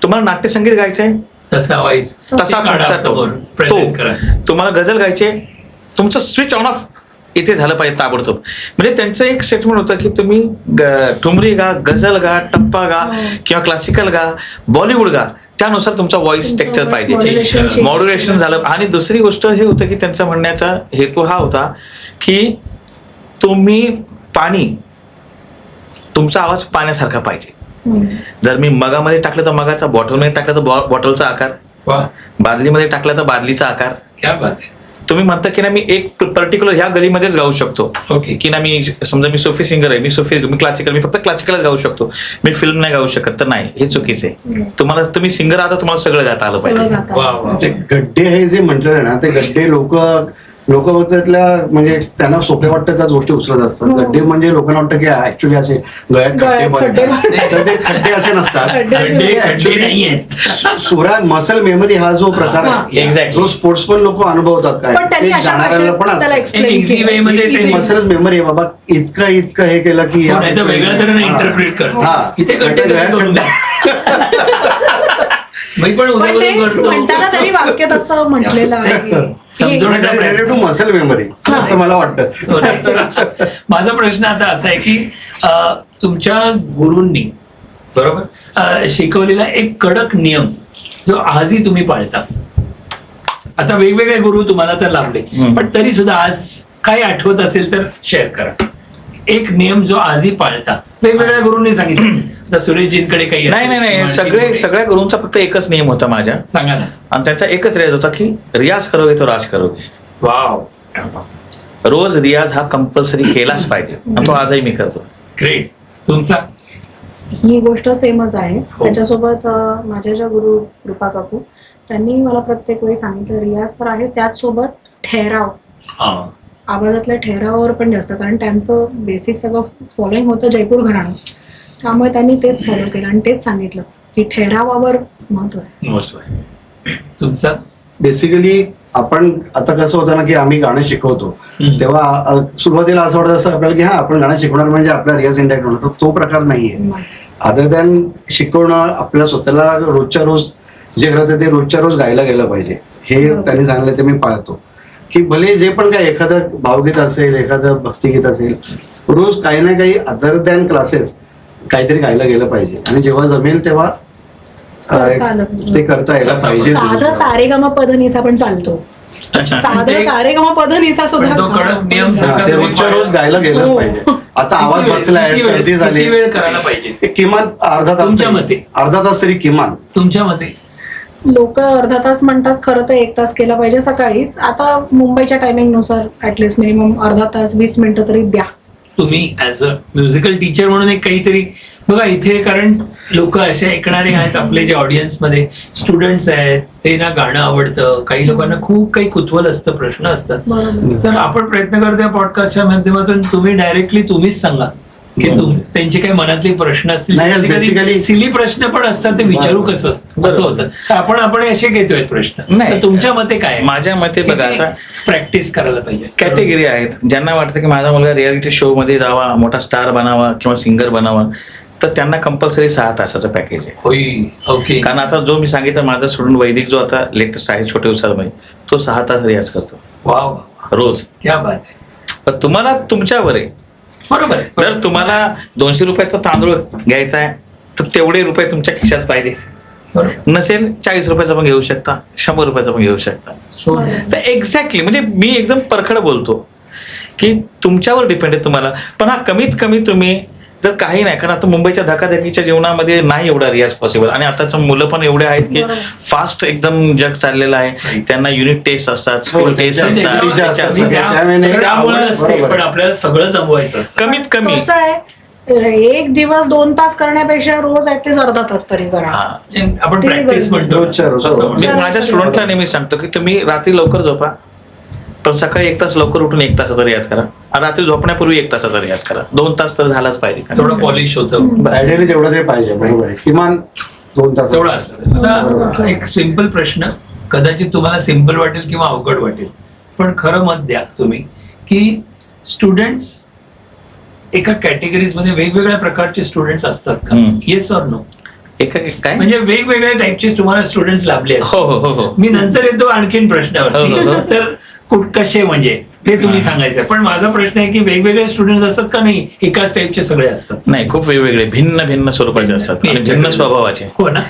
तुम्हाला नाट्यसंगीत गायचंय तसा वाईज तसा तुमचा समोर तो प्रेझेंट करा. तुम्हाला गझल गायचे, तुमचं स्विच ऑन ऑफ इथे झालं पाहिजे ताबडतोब. म्हणजे त्यांचं एक स्टेटमेंट होतं की तुम्ही ठुमरी गा, गझल गा, टप्पा गा किंवा क्लासिकल गा, बॉलिवूड गा, त्यानुसार तुमचा व्हॉइस टेक्चर पाहिजे, Modulation मॉड्युलेशन झालं. आणि दुसरी गोष्ट हे होतं की त्यांचा म्हणण्याचा हेतू हा होता की तुम्ही पाणी, तुमचा आवाज पाण्यासारखा पाहिजे. जर मी मगामध्ये टाकलं तर मगाचा, बॉटलमध्ये टाकलं तर बॉटलचा आकार, वा. बादलीमध्ये टाकला तर बादलीचा आकार. क्या बात आहे. तुम्ही म्हणता की ना मी एक पर्टिक्युलर ह्या गलीमध्येच गाऊ शकतो, ओके. की ना मी समजा मी सोफी सिंगर आहे, मी क्लासिकल, मी फक्त क्लासिकलच गाऊ शकतो, मी फिल्म नाही गाऊ शकत, तर नाही, हे चुकीचं आहे. तुम्हाला तुम्ही सिंगर आहात, तुम्हाला सगळं गाता आलं सगळं पाहिजे. गातात. वा वा. ते गड्डे हे जे म्हटलं ना, ते गड्डे लोक त्यातल्या म्हणजे त्यांना सोपे वाटतं त्याच गोष्टी उचलत असतात. हो. गड्डे म्हणजे लोकांना वाटतं की ऍक्च्युली असे गळ्यात खड्डे गळ्यात खड्डे पडतात, तर ते खड्डे असे नसतात. खड्डे खड्डे नाहीयेत. सुरा मसल मेमरी हा जो प्रकार हा. आहे, Exactly. जो स्पोर्ट्समन लोक अनुभवतात काय, पण त्यांनी ते अशा जाणाऱ्याला पण भाषेत त्याला असतं. एक easy way मध्ये ते- मसल मेमरी आहे बाबा, इतकं हे केलं की हो, नाही तर वेगळ्या तऱ्हेने हा. इंटरप्रिट करतो. हा. इथे गड्डे कसे करून द्या. मी पण पण ते उद्या करतो. म्हणताना त्यांनी वाक्य तसं म्हटलेलं आहे. समजवण्याचा रिलेटेड टू मसल मेमरी असं मला वाटतं. So nice. माझा प्रश्न आता असा आहे की तुमच्या गुरूंनी बरोबर शिकवलेला एक कडक नियम जो आजही तुम्ही पाळता. आता वेगवेगळे गुरु तुम्हाला तर लाभले, पण तरी सुद्धा आज काही आठवत असेल तर शेअर करा. एक नियम जो आजही पाळता, वेगवेगळ्या गुरूंनी सांगितलं. आता सुरेशजींकडे काही नाही नाही नाही, सगळ्या गुरूंचा फक्त एकच नियम होता माझ्या, सांगा ना. आणि त्यांचा एकच रियाज होता की रियाज करोगे तो राज करोगे. वाव. रोज रियाज हा कंपल्सरी केलाच पाहिजे, आणि तो आजही मी करतो. ग्रेट. तुमचा ही गोष्ट सेमच आहे. हो. त्याच्यासोबत माझ्या ज्या गुरु कृपा काकू, त्यांनी मला प्रत्येक वेळी सांगितलं रियाज तर आहेच, त्याचसोबत ठहराव, हा. आवाजातल्या ठहरावावर पण जास्त, कारण त्यांचं बेसिक सगळं फॉलोईंग होतं जयपूर घराणं, त्यामुळे त्यांनी तेच फॉलो केलं आणि तेच सांगितलं की ठहरावावर महत्व आहे. मोस्ट आहे. तुमचा बेसिकली आपण आता कसं होतं ना की आम्ही गाणं शिकवतो तेव्हा सुरुवातीला असं वाटतं असं आपल्याला की हा आपण गाणं शिकवणार म्हणजे आपला रियाज इंटॅक्ट होणार, तर तो प्रकार नाहीये. अदर दॅन शिकवणं, आपल्या स्वतःला रोजच्या रोज जे करायचं ते रोजच्या रोज गायला गेलं पाहिजे, हे त्यांनी सांगितलं ते मी पाळतो. की भले जे पण काय एखादं भावगीत असेल, एखादं भक्तिगीत असेल, रोज काही ना काही अदर दॅन क्लासेस काहीतरी गायला गेलं पाहिजे. आणि जेव्हा जमेल तेव्हा ते करता यायला पाहिजे. साधं सारेगम पदनिसा पण चालतो. साधं सारेगम पदनिसा सुद्धा तो कडक नियम ते रोजच्या रोज गायला गेलं पाहिजे. आता आवाज बसलाय, सर्दी झाली, किती वेळ करायला पाहिजे किमान अर्धा तास, तुमच्या मते? अर्धा तास तरी किमान. तुमच्या मते? लोक अर्धा तास म्हणतात, खरं तर 1 तास केला पाहिजे सकाळीच. आता मुंबईच्या टायमिंग नुसार ऍटलिस्ट मिनिमम अर्धा तास 20 मिनिटं तरी द्या. तुम्ही ऍज अ म्युझिकल टीचर म्हणून एक काहीतरी बघा इथे, कारण लोक असे ऐकणारे आहेत आपले जे ऑडियन्स मध्ये स्टुडंट्स आहेत, ते ना गाणं आवडतं, काही लोकांना खूप काही कुतूहल असतं, प्रश्न असतात. बरोबर. तर आपण प्रयत्न करतो या पॉडकास्टच्या माध्यमातून तुम्ही डायरेक्टली तुम्हीच सांगा की त्यांचे काही मनातले प्रश्न असतील, नाही, कधी basically- सिली प्रश्न पण असतात, ते विचारू कसं असं होतं. तर आपण असे घेतोय प्रश्न. नाही. तर तुमच्या मते काय आहे? माझ्या मते बघा, आता प्रॅक्टिस करायला पाहिजे. कॅटेगरी आहेत. ज्यांना वाटतं की माझा मुलगा रियालिटी शो मध्ये जावा, मोठा स्टार बनावा किंवा सिंगर बनावा, तर त्यांना कंपल्सरी 6 तासाचं पॅकेज आहे. होय. ओके. कारण आता जो मी सांगितलं, माझा स्टुडंट वैदिक जो आता लेटेस्ट आहे छोटे उसारमध्ये, तो 6 तास रियाज करतो वाव. रोज. क्या बात आहे. पण तुम्हाला तुमच्यावर आहे. बरोबर आहे. जर तुम्हाला 200 रुपयाचा तांदूळ घ्यायचा आहे, तर तेवढे रुपये तुमच्या खिशात पाहिजे. नसेल 40 रुपयाचा पण घेऊ शकता, 100 रुपयाचा पण घेऊ शकता. तर एक्झॅक्टली म्हणजे मी एकदम परखड बोलतो की तुमच्यावर डिपेंड आहे तुम्हाला. पण हा कमीत कमी तुम्ही जर काही नाही, कारण आता मुंबईच्या धकाधकीच्या जीवनामध्ये नाही एवढा रियाज पॉसिबल. आणि आताच्या मुलं पण एवढे आहेत की फास्ट एकदम जग चाललेलं आहे. त्यांना युनिट टेस्ट असतात, स्कूल टेस्ट असतात. पण आपल्याला सगळं जमवायचं असतं. कमीत कमी कसं आहे, 1 दिवस 2 तास करण्यापेक्षा रोज ऍटलीस्ट अर्धा तास तरी करा. आपण प्रॅक्टिस म्हणतो. मी माझ्या स्टुडंटला नेहमी सांगतो की तुम्ही रात्री लवकर झोपा, पण सकाळी 1 तास लवकर उठून 1 तासाचा रियाज करा. रात्री झोपण्यापूर्वी 1 तासाचा रियाज करा. 2 तास तर झालाच पाहिजे. थोडं पॉलिश होतं. आयडियली तेवढं तरी पाहिजे. बरोबर आहे, किमान 2 तास तेवढं असलं. आता एक सिम्पल प्रश्न, कदाचित तुम्हाला सिम्पल वाटेल किंवा अवघड वाटेल, पण खरं मत द्या तुम्ही की स्टुडंट्स एका कॅटेगरीज मध्ये वेगवेगळ्या प्रकारचे स्टुडंट्स असतात का? Yes or no? काय म्हणजे वेगवेगळ्या टाईपचे तुम्हाला स्टुडंट्स लाभले हो हो हो हो. मी नंतर येतो आणखीन प्रश्नावरती. तर कसे म्हणजे ते तुम्ही सांगायचं. पण माझा प्रश्न आहे की वेगवेगळे स्टुडंट असतात का? नाही, एकाच टाईपचे सगळे असतात? नाही, खूप वेगवेगळे भिन्न भिन्न स्वरूपाचे असतात आणि भिन्न स्वभावाचे. हो ना?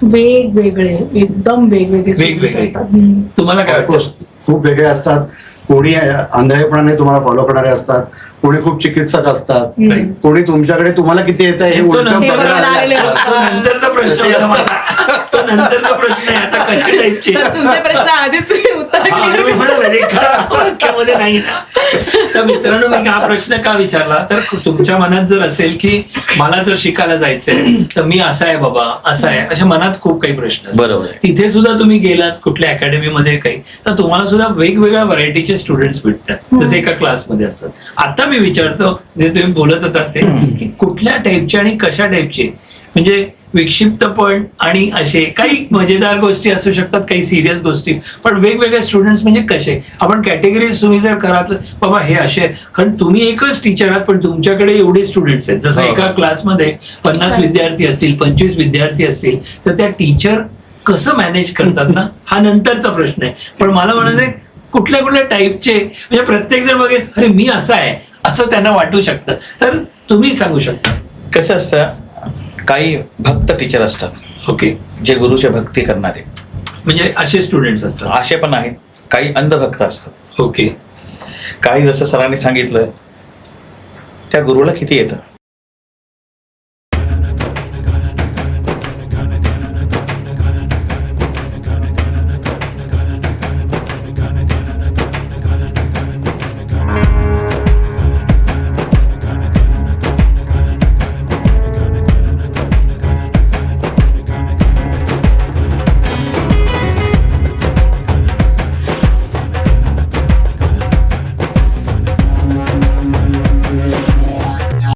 वेगवेगळे, एकदम वेगवेगळे असतात. तुम्हाला काय वाटतं? खूप वेगळे असतात. कोणी आंधळेपणाने तुम्हाला फॉलो करणारे असतात, कोणी खूप चिकित्सक असतात, कोणी तुमच्याकडे तुम्हाला किती येत आहे हे उलटं बघायला आलेले असतात. नंतरचा प्रश्न होता माझा. तो नंतरचा प्रश्न आहे. आता कशा टाईपचे? तुमचे प्रश्न आधीच उत्तर वाक्यामध्ये नाही ना. तर मित्रांनो, मी हा प्रश्न का विचारला, तर तुमच्या मनात जर असेल की मला जर शिकायला जायचंय तर मी असा आहे बाबा, असा आहे, अशा मनात खूप काही प्रश्न असतात. बरोबर. तिथे सुद्धा तुम्ही गेलात कुठल्या अकॅडमीमध्ये काही, तर तुम्हाला सुद्धा वेगवेगळ्या व्हरायटीचे स्टुडंट्स भेटतात, जसे एका क्लासमध्ये असतात. आता मी विचारतो, जे तुम्ही बोलत होतात ते, की कुठल्या टाईपचे आणि कशा टाईपचे, म्हणजे विक्षिप्तपण आणि असे काही मजेदार गोष्टी असू शकतात, काही सिरियस गोष्टी, पण वेगवेगळे स्टुडंट्स म्हणजे कसे. आपण कॅटेगरीज तुम्ही जर कराल बाबा हे असे, कारण तुम्ही एकच टीचर आहात पण तुमच्याकडे एवढे स्टुडंट्स आहेत. जसं एका क्लासमध्ये 50 विद्यार्थी असतील, 25 विद्यार्थी असतील, तर त्या टीचर कसं मॅनेज करतात ना, हा नंतरचा प्रश्न आहे. पण मला म्हणायचं कुठल्या कुठल्या टाईपचे, म्हणजे प्रत्येक जण बघेल अरे मी असा आहे असं त्यांना वाटू शकतं. तर तुम्ही सांगू शकता. कसं असतं, काही भक्त टीचर असतात, ओके, जे गुरुच्या भक्ती करणारे, म्हणजे असे स्टुडंट्स असतात. असे पण आहेत. काही अंधभक्त असतात. ओके. काही जसं सरांनी सांगितलं, त्या गुरुला किती येतं